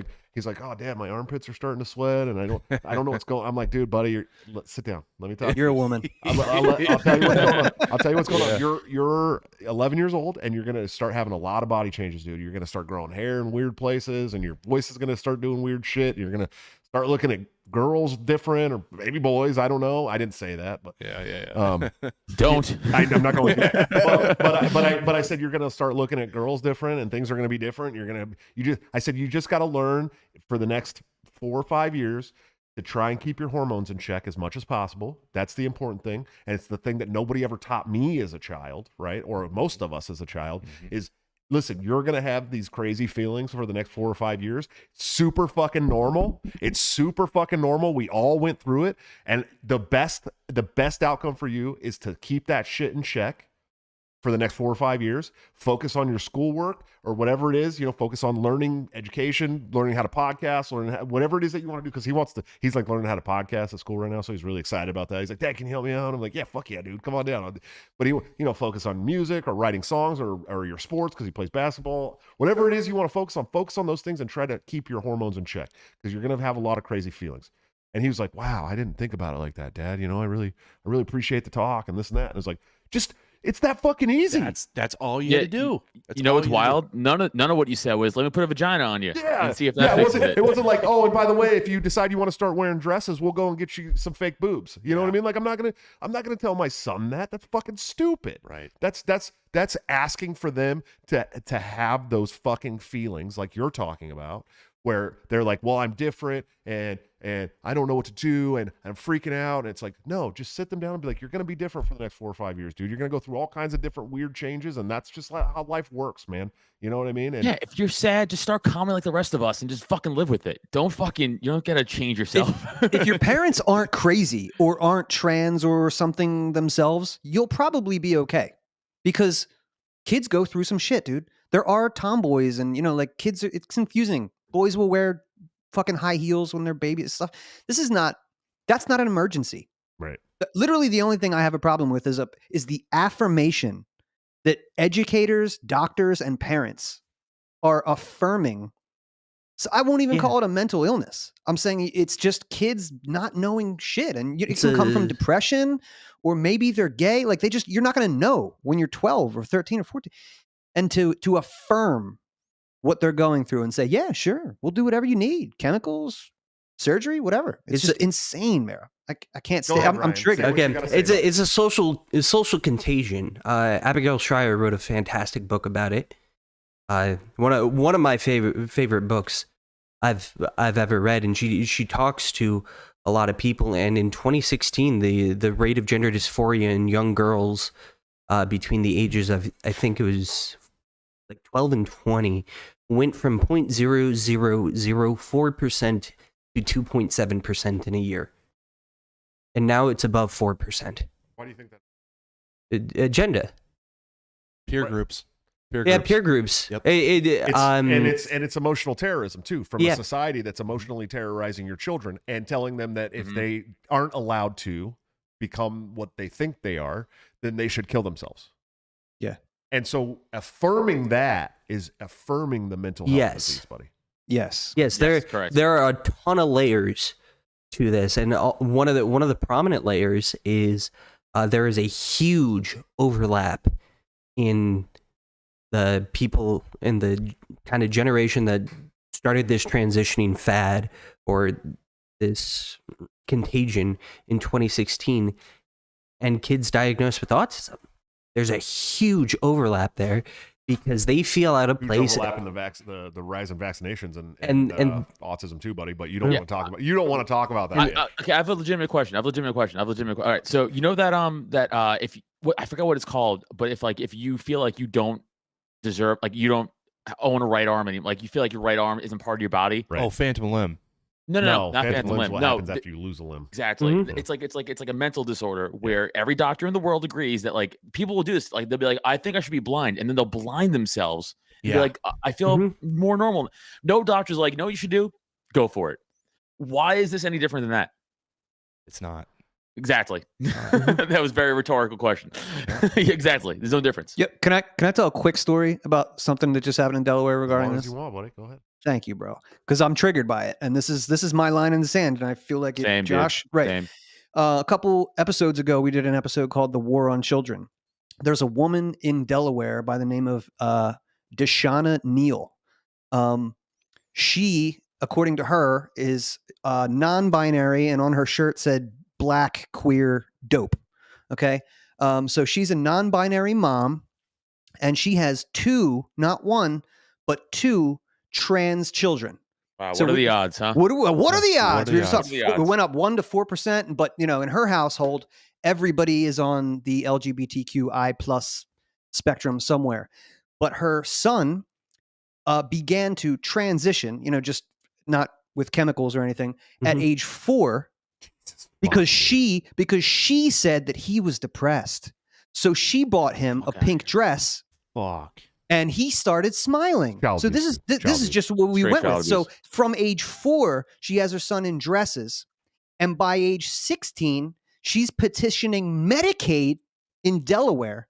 like, oh, Dad, my armpits are starting to sweat, and I don't know what's going on. I'm like, dude, buddy, sit down. Let me talk. You're a woman. I'll tell you what's going on. I'll tell you what's going on. You're 11 years old, and you're gonna start having a lot of body changes, dude. You're gonna start growing hair in weird places, and your voice is gonna start doing weird shit. You're gonna start looking at girls different, or maybe boys. I don't know. I didn't say that, but Yeah. Don't. I'm not going to. But I said you're going to start looking at girls different, and things are going to be different. I said you just got to learn for the next 4 or 5 years to try and keep your hormones in check as much as possible. That's the important thing, and it's the thing that nobody ever taught me as a child, right? Or most of us as a child is. Listen, you're going to have these crazy feelings for the next 4 or 5 years. Super fucking normal. It's super fucking normal. We all went through it. And the best outcome for you is to keep that shit in check for the next 4 or 5 years. Focus on your schoolwork or whatever it is, focus on learning, education, learning how to podcast, whatever it is that you want to do. Cause he's like learning how to podcast at school right now. So he's really excited about that. He's like, Dad, can you help me out? I'm like, yeah, fuck yeah, dude. Come on down. But he, focus on music or writing songs or your sports. Cause he plays basketball, whatever it is you want to focus on those things and try to keep your hormones in check. Cause you're going to have a lot of crazy feelings. And he was like, wow, I didn't think about it like that, Dad. I really appreciate the talk and this and that. And I was like, it's that fucking easy. That's all you had to do. That's You know all what's had to do. wild? None of what you said was, let me put a vagina on you and see if that yeah, fixes it. It wasn't like, oh, and by the way, if you decide you want to start wearing dresses, we'll go and get you some fake boobs. You know what I mean? Like, I'm not gonna tell my son that. That's fucking stupid. Right. That's asking for them to have those fucking feelings like you're talking about, where they're like, well, I'm different and I don't know what to do and I'm freaking out. And it's like, no, just sit them down and be like, you're going to be different for the next 4 or 5 years, dude. You're going to go through all kinds of different weird changes. And that's just how life works, man. You know what I mean? And Yeah, if you're sad, just start calming like the rest of us and just fucking live with it. You don't gotta change yourself. If your parents aren't crazy or aren't trans or something themselves, you'll probably be okay. Because kids go through some shit, dude. There are tomboys and, like kids, it's confusing. Boys will wear fucking high heels when they're babies and stuff. That's not an emergency. Right. Literally the only thing I have a problem with is the affirmation that educators, doctors, and parents are affirming. So I won't even call it a mental illness. I'm saying it's just kids not knowing shit. And it can come from depression, or maybe they're gay. Like you're not going to know when you're 12 or 13 or 14. And to affirm what they're going through and say, yeah, sure, we'll do whatever you need. Chemicals, surgery, whatever. It's just insane, Mara. I can't stay. I'm triggered. Again, it's a social contagion. Abigail Schreier wrote a fantastic book about it. One of my favorite books I've ever read, and she talks to a lot of people. And in 2016, the rate of gender dysphoria in young girls between the ages of, I think it was like 12 and 20, went from 0.0004% to 2.7% in a year, and now it's above 4%. Why do you think that? Agenda. Peer groups. Peer groups. Yep. It's emotional terrorism too, from a society that's emotionally terrorizing your children and telling them that if they aren't allowed to become what they think they are, then they should kill themselves. Yeah. And so affirming that is affirming the mental health disease, buddy. Yes. There are a ton of layers to this, and one of the prominent layers is there is a huge overlap in the people in the kind of generation that started this transitioning fad or this contagion in 2016, and kids diagnosed with autism. There's a huge overlap there because they feel out of place. Overlap in the rise in vaccinations and autism too, buddy. But you don't want to talk about. You don't want to talk about that. Okay, I have a legitimate question. All right, so you know that if I forgot what it's called, but if you feel like you don't deserve, like you don't own a right arm anymore, like you feel like your right arm isn't part of your body. Right. Oh, phantom limb. No, not phantom limb. What happens after you lose a limb? Exactly. Mm-hmm. It's like a mental disorder where every doctor in the world agrees that like people will do this. Like they'll be like, I think I should be blind, and then they'll blind themselves. And be like, I feel more normal. No doctor's like, no, you should go for it. Why is this any different than that? It's not. Exactly. That was a very rhetorical question. Exactly. There's no difference. Yep. Can I tell a quick story about something that just happened in Delaware regarding As long this? as you want, buddy. Go ahead. Thank you, bro. Because I'm triggered by it, and this is my line in the sand, and I feel like Same, Josh, dude. right? Same. A couple episodes ago, we did an episode called "The War on Children." There's a woman in Delaware by the name of Deshauna Neal. She, according to her, is non-binary, and on her shirt said "Black Queer Dope." Okay, so she's a non-binary mom, and she has two, not one, but two trans children. Wow, So what are the odds, huh? What are the odds? What are the It went up 1 to 4%, but in her household, everybody is on the LGBTQI plus spectrum somewhere. But her son began to transition, just not with chemicals or anything, at age 4 because she said that he was depressed. So she bought him a pink dress. Fuck. And he started smiling. So this is just what we went with. So from age 4, she has her son in dresses, and by age 16, she's petitioning Medicaid in Delaware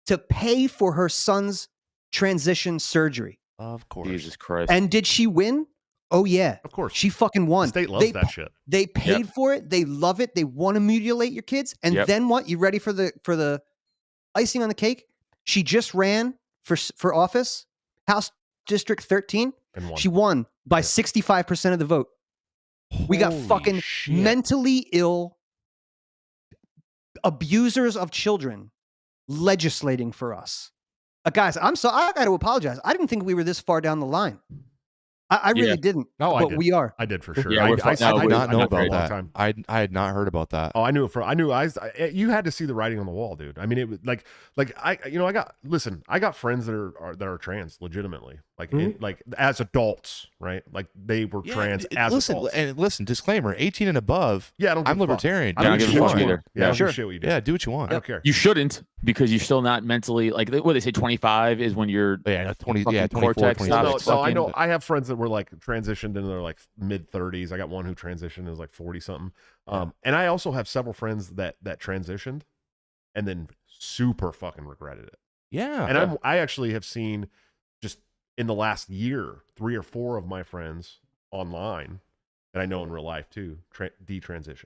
to pay for her son's transition surgery. Of course. Jesus Christ. And did she win? Oh yeah, Of course. she fucking won. The state loves that shit. They paid for it. They love it. They want to mutilate your kids. And then what? You ready for the icing on the cake? She just ran for office, House District 13. And won. She won by 65% of the vote. We got Holy fucking shit. mentally ill abusers of children legislating for us. Guys, I got to apologize. I didn't think we were this far down the line. I really didn't. No, I but did. we are. I did for sure. Yeah, I we're did not know for a about long that. time. I had not heard about that. Oh, I knew it. You had to see the writing on the wall, dude. I mean, it was I got friends that are trans legitimately. like like as adults, right? Like they were trans as adults. Listen, disclaimer: 18 and above. Yeah, I don't. Give I'm a fuck. libertarian. I don't give give a a fuck shit either. Yeah, I don't Sure. give a shit what you do. Yeah, do what you want. I don't care. You shouldn't, because you're still not mentally like what they say. 25 is when you're 20. fucking Yeah, 24, cortex 26. stops. No, I know. I have friends that were like transitioned into their like mid 30s. I got one who transitioned is like 40 something. And I also have several friends that transitioned and then super fucking regretted it. Yeah, And I actually have seen just in the last year 3 or 4 of my friends online, and I know in real life too, detransition.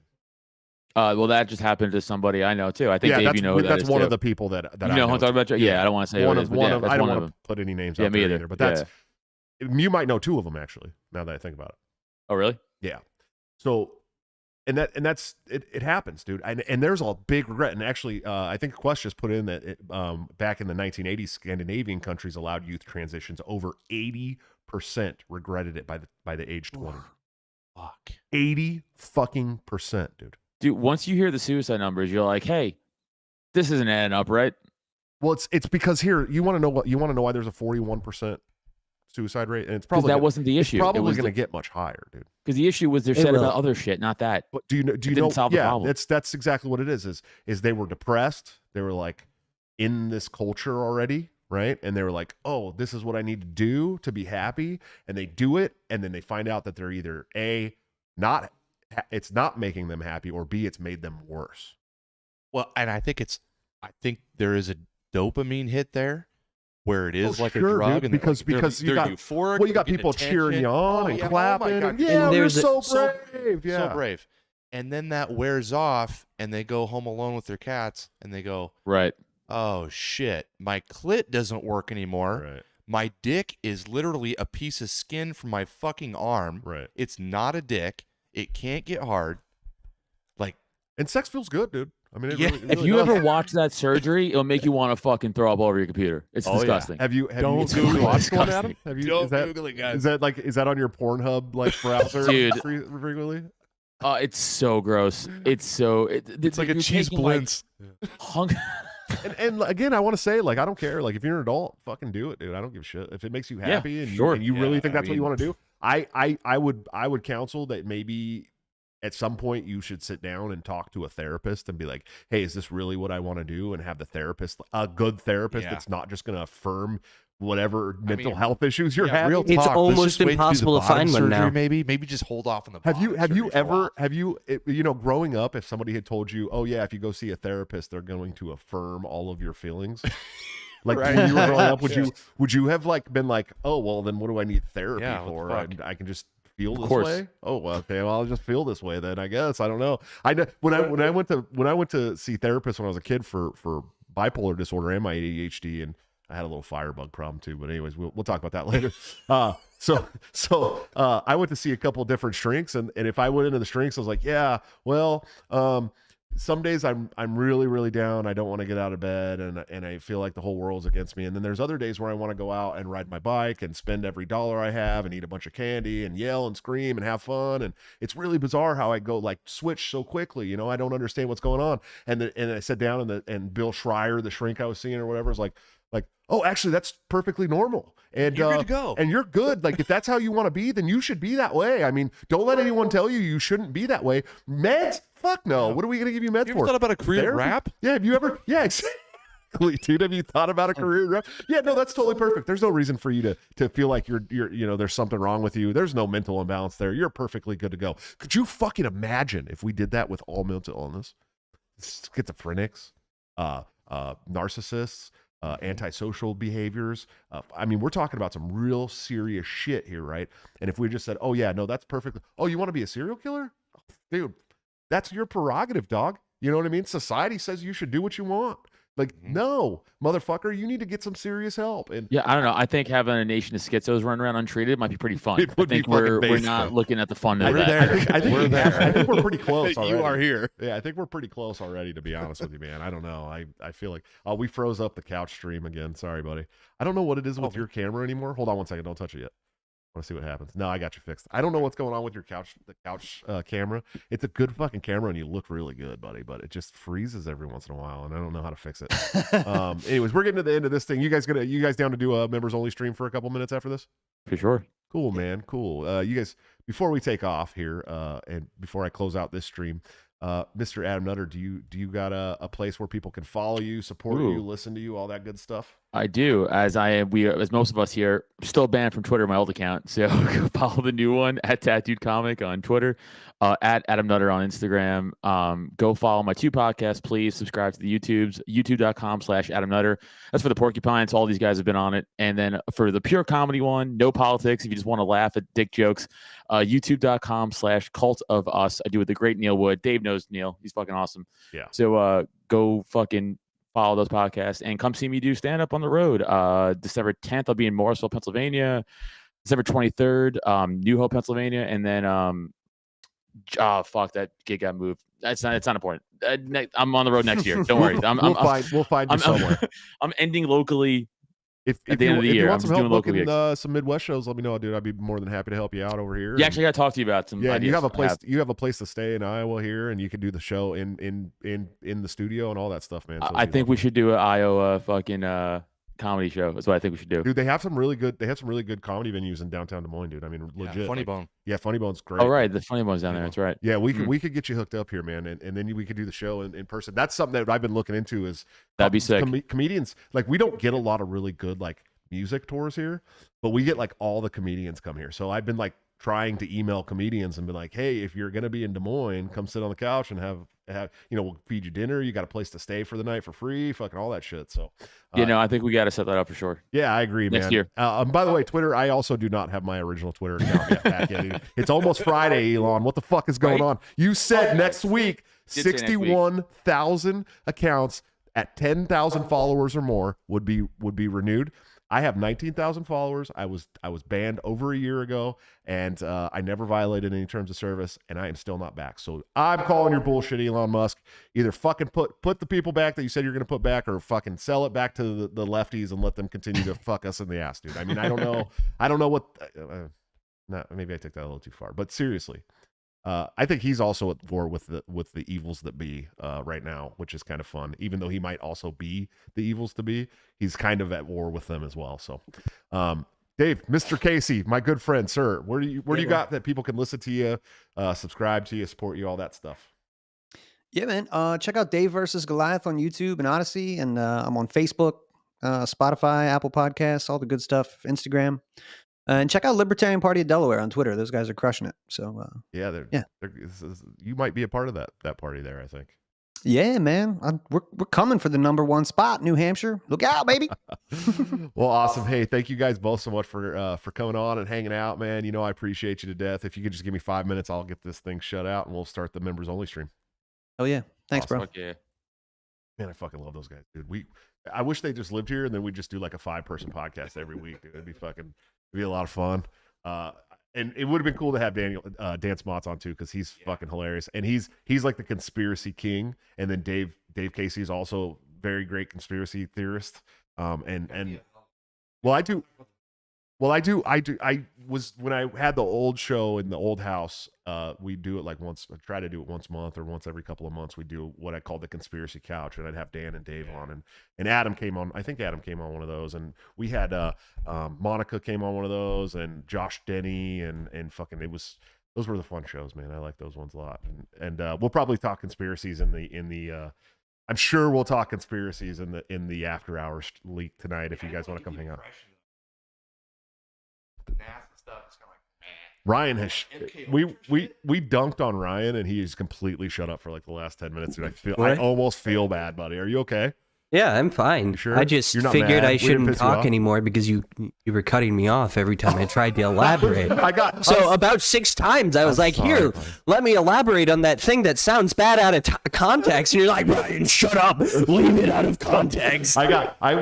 well, that just happened to somebody I know too. I think Dave, that's, you know that's that one too. of the people that You I know who I'm talking about? Yeah, I don't want to say one who it of is, but one yeah, of. that's I don't one of want to them. put any names Yeah, out me there either. either, but that's you might know 2 of them actually. Now that I think about it. Oh, really? Yeah. So, and that's it happens, dude. And there's a big regret. And actually, I think Quest just put in that back in the 1980s, Scandinavian countries allowed youth transitions. Over 80% regretted it by the age 20. fuck. 80 fucking percent, dude. Dude, once you hear the suicide numbers, you're like, hey, this isn't adding up, right? Well, it's because here you want to know why there's a 41% suicide rate, and it's probably that wasn't the issue. It's probably It was going to get much higher, dude. Because the issue was they're It said will. about other shit, not that. But do you know? didn't solve the yeah, problem. that's exactly what it is they were depressed. They were like in this culture already, right? And they were like, oh, this is what I need to do to be happy, and they do it, and then they find out that they're either it's not making them happy, or B, it's made them worse. Well, and I think there is a dopamine hit there where it is like sure, a drug, dude, and because they're you got euphoric. well, you got they get people cheering you attention. on Oh, and yeah, clapping. Oh my God. And, yeah, And we're there's so so- brave. Yeah. So brave. And then that wears off, and they go home alone with their cats, and they go, Right. oh shit, my clit doesn't work anymore. Right. My dick is literally a piece of skin from my fucking arm. Right. It's not a dick. It can't get hard. Like, And sex feels good, dude. I mean, it Yeah. really, it If really you does. ever watch that surgery, it'll make you want to fucking throw up all over your computer. It's Oh, yeah. disgusting. Have you Don't you Google it. watched one, Disgusting. Adam? Have you? Google it, guys. Is that on your Pornhub like browser, Dude. frequently? It's so gross. It's like a cheese blintz. And again, I want to say, like, I don't care. Like, if you're an adult, fucking do it, dude. I don't give a shit. If it makes you happy and sure. you really think Yeah, that's what you want to do, I would counsel that maybe at some point you should sit down and talk to a therapist and be like, hey, is this really what I want to do? And have the therapist, a good therapist Yeah. that's not just going to affirm whatever mental mean, health issues you're having. real It's talk. Let's almost just wait to do the impossible to bottom find one surgery, now. Maybe just hold off on the. Have you bottom surgery for a while. have you growing up, if somebody had told you, oh yeah, if you go see a therapist, they're going to affirm all of your feelings? Like Right. when you were growing up, would you have like been like, oh well, then what do I need therapy Yeah, what the for? fuck? I can just feel this course. way. Oh well, okay, well I'll just feel this way then. I guess I don't know. When I went to see therapists when I was a kid for bipolar disorder and my ADHD, and I had a little firebug problem too. But anyways, we'll talk about that later. So I went to see a couple different shrinks, and if I went into the shrinks, I was like, yeah, well, some days I'm really, really down. I don't want to get out of bed, and I feel like the whole world's against me. And then there's other days where I want to go out and ride my bike and spend every dollar I have and eat a bunch of candy and yell and scream and have fun. And it's really bizarre how I go like switch so quickly. You know, I don't understand what's going on. And I sat down and Bill Schreier, the shrink I was seeing or whatever, was like, oh, actually, that's perfectly normal. And You're good to go. And you're good. Like, if that's how you want to be, then you should be that way. I mean, don't let anyone tell you shouldn't be that way. Meds? Fuck no. What are we going to give you meds You for? ever thought about a career in Therapy? rap? Yeah, have you ever? Yeah, exactly, dude. Have you thought about a career in rap? Yeah, no, that's totally perfect. There's no reason for you to feel like you're there's something wrong with you. There's no mental imbalance there. You're perfectly good to go. Could you fucking imagine if we did that with all mental illness? Schizophrenics, narcissists, antisocial behaviors. I mean, we're talking about some real serious shit here, right? And if we just said, oh yeah, no, that's perfect. Oh, you want to be a serial killer? Dude, that's your prerogative, dog. You know what I mean? Society says you should do what you want. Like, no, motherfucker, you need to get some serious help. And Yeah, I don't know. I think having a nation of schizos run around untreated might be pretty fun. It I would be think fucking we're based, not though. looking at the fun of I that. think We're there. I think we're pretty close already. You are here. Yeah, I think we're pretty close already, to be honest with you, man. I don't know. I feel like, oh, we froze up the couch stream again. Sorry, buddy. I don't know what it is with your camera anymore. Hold on one second. Don't touch it yet. Want to see what happens? No, I got you fixed. I don't know what's going on with your couch camera. It's a good fucking camera and you look really good, buddy, but it just freezes every once in a while and I don't know how to fix it. Anyways, we're getting to the end of this thing. You guys down to do a members only stream for a couple minutes after this? For sure. Cool, man. Cool. You guys, before we take off here, and before I close out this stream, Mr. Adam Nutter, do you got a place where people can follow you, support you, listen to you, all that good stuff? I do, as most of us here, I'm still banned from Twitter, my old account. So go follow the new one at Tattooed Comic on Twitter, at Adam Nutter on Instagram. Go follow my 2 podcasts, please. Subscribe to the YouTubes, youtube.com/Adam Nutter. That's for the Porcupines. All these guys have been on it. And then for the pure comedy one, no politics. If you just want to laugh at dick jokes, youtube.com/Cult of Us. I do with the great Neil Wood. Dave knows Neil. He's fucking awesome. Yeah. So go fucking follow those podcasts and come see me do stand up on the road. December 10th, I'll be in Morrisville, Pennsylvania. December 23rd, New Hope, Pennsylvania, and then fuck, that gig got moved. It's not important. I'm on the road next year. Don't worry. We'll find you somewhere. I'm ending locally. If at the end of the year, you want some help booking gigs. Some Midwest shows, let me know, dude. I'd be more than happy to help you out over here. Yeah, actually, I got to talk to you about some. Yeah, ideas you have a place to stay in Iowa here, and you can do the show in the studio and all that stuff, man. So I think we should do an Iowa fucking comedy show. That's what I think we should do. Dude, they have some really good comedy venues in downtown Des Moines, dude. I mean, legit. Yeah, Funny Bone. Yeah, Funny Bone's great. Oh, right, the Funny Bone's down there. That's right. Yeah, we could get you hooked up here, man, and then we could do the show in person. That's something that I've been looking into. Is that'd be sick. Comedians, like, we don't get a lot of really good like music tours here, but we get like all the comedians come here. So I've been like trying to email comedians and be like, hey, if you're gonna be in Des Moines, come sit on the couch and have we'll feed you dinner. You got a place to stay for the night for free, fucking all that shit. So I think we got to set that up for sure. Yeah, I agree, man. Next year. By the way, Twitter, I also do not have my original Twitter account yet back yet. It's almost Friday, Elon. What the fuck is going on? You said next week 61,000 accounts at 10,000 followers or more would be renewed. I have 19,000 followers. I was banned over a year ago, and I never violated any terms of service, and I am still not back. So I'm calling your bullshit, Elon Musk. Either fucking put the people back that you said you're going to put back, or fucking sell it back to the lefties and let them continue to fuck us in the ass, dude. I mean, I don't know what. Maybe I took that a little too far, but seriously. I think he's also at war with the evils that be right now, which is kind of fun. Even though he might also be the evils to be, he's kind of at war with them as well. So, Dave, Mr. Casey, my good friend, sir, where do you got that people can listen to you, subscribe to you, support you, all that stuff? Yeah, man. Check out Dave versus Goliath on YouTube and Odyssey, and I'm on Facebook, Spotify, Apple Podcasts, all the good stuff, Instagram. And check out Libertarian Party of Delaware on Twitter. Those guys are crushing it. So they're you might be a part of that party there, I think. Yeah, man. We're coming for the #1 spot, New Hampshire. Look out, baby. Well, awesome. Hey, thank you guys both so much for coming on and hanging out, man. I appreciate you to death. If you could just give me 5 minutes, I'll get this thing shut out and we'll start the members only stream. Oh yeah. Thanks, awesome. bro. Yeah. Man, I fucking love those guys, dude. I wish they just lived here and then we just do like a 5-person podcast every week, dude. It'd be a lot of fun. And it would have been cool to have Dan Smots on too, because he's fucking hilarious. And he's like the conspiracy king. And then Dave Casey is also very great conspiracy theorist. I was, when I had the old show in the old house, we do it like once. I try to do it once a month or once every couple of months. We do what I call the conspiracy couch, and I'd have Dan and Dave on, and Adam came on. I think Adam came on one of those, and we had Monica came on one of those, and Josh Denny, and fucking those were the fun shows, man. I like those ones a lot, and we'll probably talk conspiracies in the. I'm sure we'll talk conspiracies in the after hours leak tonight if you guys want to come hang out. Ryan has we dunked on Ryan and he's completely shut up for like the last 10 minutes, dude. I almost feel bad, buddy. Are you okay? Yeah, I'm fine. You sure? I just figured I shouldn't talk anymore because you were cutting me off every time I tried to elaborate. About 6 times I was like, "Here, let me elaborate on that thing that sounds bad out of context." And you're like, "Ryan, shut up. Leave it out of context." I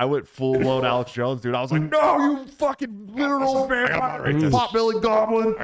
went full blown Alex Jones, dude. I was like, "No, you fucking literal vampire, pot belly goblin."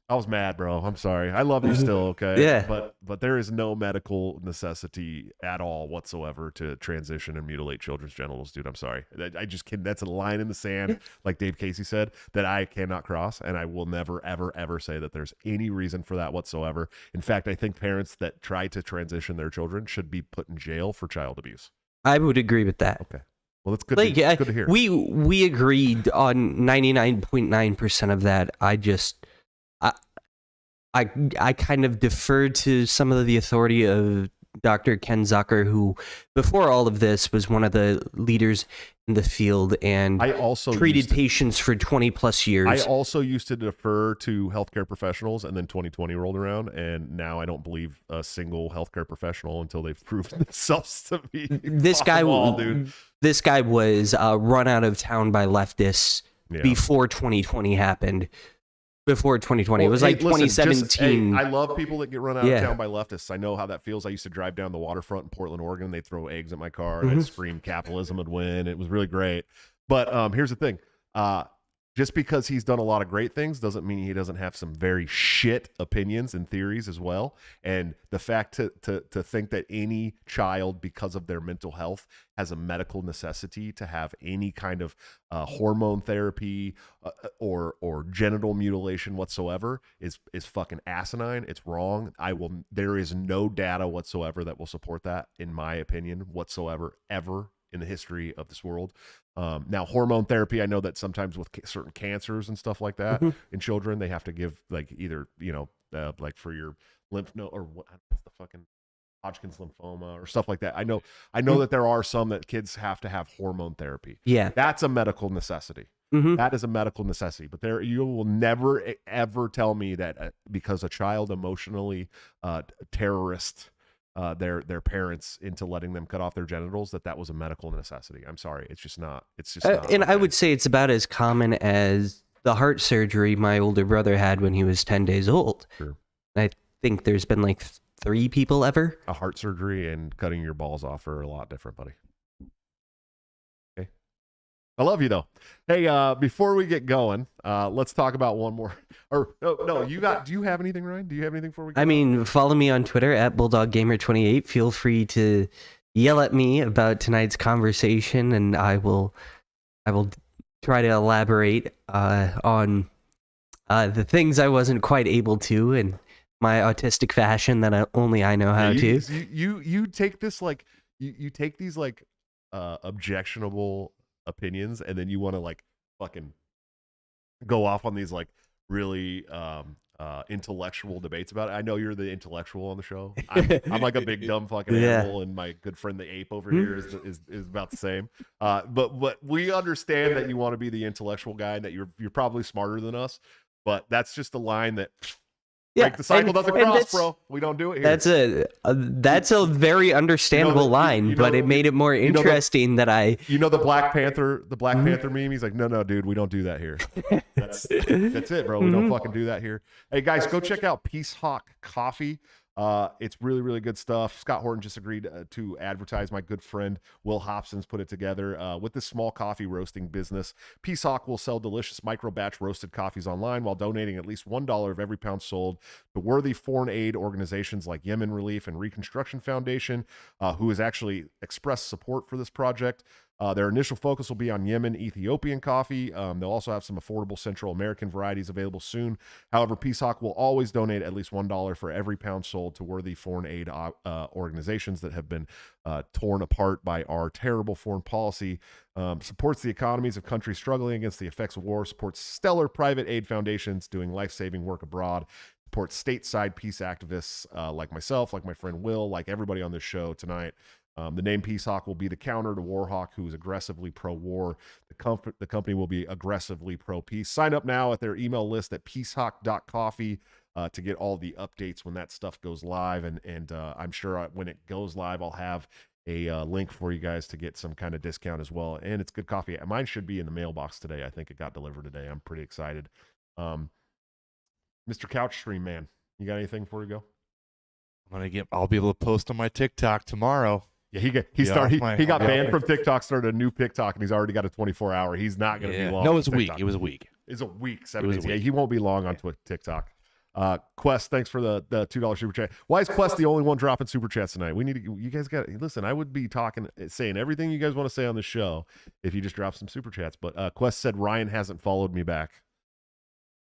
I was mad, bro. I'm sorry. I love you still, okay? Yeah. But there is no medical necessity at all whatsoever to transition and mutilate children's genitals, dude. I'm sorry. I just can. That's a line in the sand, like Dave Casey said, that I cannot cross, and I will never, ever, ever say that there's any reason for that whatsoever. In fact, I think parents that try to transition their children should be put in jail for child abuse. I would agree with that. Okay. Well, that's good. Like, Good to hear. We agreed on 99.9% of that. I kind of deferred to some of the authority of Dr. Ken Zucker, who before all of this was one of the leaders in the field and I also treated patients for 20 plus years. I also used to defer to healthcare professionals, and then 2020 rolled around, and now I don't believe a single healthcare professional until they've proven themselves to be. This guy was run out of town by leftists before 2020 happened. Before 2020, it was like 2017. I love people that get run out of town by leftists. I know how that feels. I used to drive down the waterfront in Portland, Oregon. They'd throw eggs at my car, and I'd scream capitalism would win. It was really great. But here's the thing. Just because he's done a lot of great things doesn't mean he doesn't have some very shit opinions and theories as well. And the fact to think that any child, because of their mental health, has a medical necessity to have any kind of hormone therapy or genital mutilation whatsoever is fucking asinine. It's wrong. There is no data whatsoever that will support that, in my opinion, whatsoever, ever in the history of this world. Now, hormone therapy, I know that sometimes with certain cancers and stuff like that in children, they have to give like either, like for your lymph node or what's the fucking Hodgkin's lymphoma or stuff like that. I know that there are some that kids have to have hormone therapy. Yeah. That's a medical necessity. That is a medical necessity. But you will never, ever tell me that because a child emotionally terrorist their parents into letting them cut off their genitals, that was a medical necessity. I'm sorry. It's just not. It's just not. And okay. I would say it's about as common as the heart surgery my older brother had when he was 10 days old. Sure. I think there's been like 3 people ever. A heart surgery and cutting your balls off are a lot different, buddy. Okay. I love you though. Hey, before we get going, let's talk about one more. Or no, do you have anything, Ryan? Do you have anything before we go? I mean, follow me on Twitter at BulldogGamer28. Feel free to yell at me about tonight's conversation, and I will try to elaborate on the things I wasn't quite able to in my autistic fashion that only I know how to. You take this like you take these like objectionable opinions, and then you want to like fucking go off on these like really intellectual debates about it. I know you're the intellectual on the show. I'm like a big dumb fucking animal, and my good friend the ape over here is about the same. But we understand that you want to be the intellectual guy, and that you're probably smarter than us. But that's just a line that break the cycle doesn't cross, bro. We don't do it here. That's a very understandable line, but it made it more interesting that I. The Black Panther meme. He's like, no, dude, we don't do that here. That's it, bro. We don't fucking do that here. Hey guys, go check out Peace Hawk Coffee. It's really, really good stuff. Scott Horton just agreed to advertise. My good friend Will Hobson's put it together. With this small coffee roasting business, Peace Hawk will sell delicious micro batch roasted coffees online while donating at least $1 of every pound sold to worthy foreign aid organizations like Yemen Relief and Reconstruction Foundation, who has actually expressed support for this project. Their initial focus will be on Yemen Ethiopian coffee. They'll also have some affordable Central American varieties available soon. However, Peace Hawk will always donate at least $1 for every pound sold to worthy foreign aid organizations that have been torn apart by our terrible foreign policy. Supports the economies of countries struggling against the effects of war. Supports stellar private aid foundations doing life-saving work abroad. Supports stateside peace activists like myself, like my friend Will, like everybody on this show tonight. The name Peace Hawk will be the counter to Warhawk, who is aggressively pro-war. The company will be aggressively pro-peace. Sign up now at their email list at peacehawk.coffee to get all the updates when that stuff goes live. And I'm sure when it goes live, I'll have a link for you guys to get some kind of discount as well. And it's good coffee. Mine should be in the mailbox today. I think it got delivered today. I'm pretty excited. Mr. Couchstream, man, you got anything before we go? I'll be able to post on my TikTok tomorrow. Yeah, he got banned from TikTok, started a new TikTok, and he's already got a 24-hour. He's not going to be long. No, it was a week. It was a week. It's a week, 7 days. Yeah, he won't be long on TikTok. Quest, thanks for the $2 super chat. Why is Quest the only one dropping super chats tonight? We need to, you guys got, listen, I would be saying everything you guys want to say on the show if you just drop some super chats. But Quest said Ryan hasn't followed me back.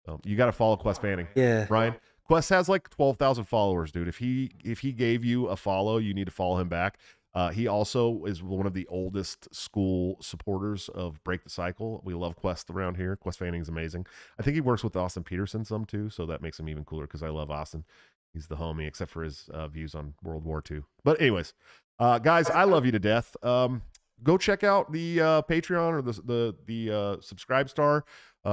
So you got to follow Quest Fanning. Yeah. Ryan, Quest has like 12,000 followers, dude. If he gave you a follow, you need to follow him back. He also is one of the oldest school supporters of Break the Cycle. We love Quest around here. Quest Fanning is amazing. I think he works with Austin Peterson some too, so that makes him even cooler because I love Austin. He's the homie, except for his views on World War II. But anyways, guys, I love you to death. Go check out the Patreon or the Subscribe Star.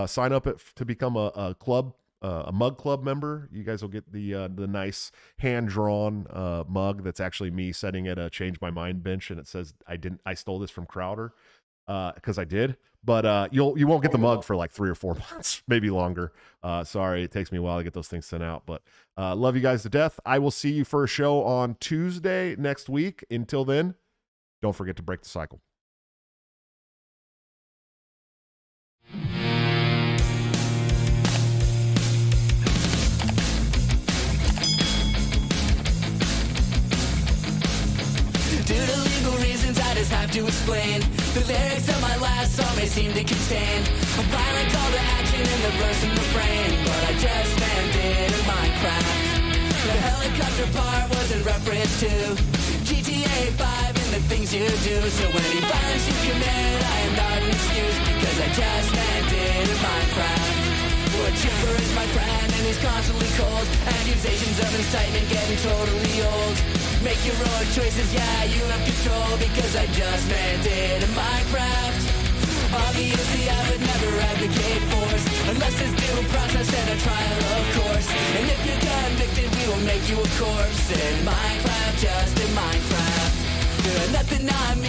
Sign up to become a club. A mug club member. You guys will get the nice hand-drawn mug that's actually me sitting at a Change My Mind bench, and it says I stole this from Crowder because I did. But you won't get the mug for like 3 or 4 months, maybe longer. Sorry, it takes me a while to get those things sent out. But love you guys to death. I will see you for a show on Tuesday next week. Until then, don't forget to break the cycle. Due to legal reasons, I just have to explain. The lyrics of my last song may seem to contain a violent call to action in the verse and refrain, but I just landed in Minecraft. The helicopter part was in reference to GTA 5 and the things you do. So any violence you commit, I am not an excuse, because I just landed in Minecraft. A chipper is my friend and he's constantly cold. Accusations of incitement getting totally old. Make your own choices, yeah, you have control, because I just landed in Minecraft. Obviously I would never advocate force unless there's due process and a trial, of course. And if you're convicted, we will make you a corpse in Minecraft, just in Minecraft. Nothing on me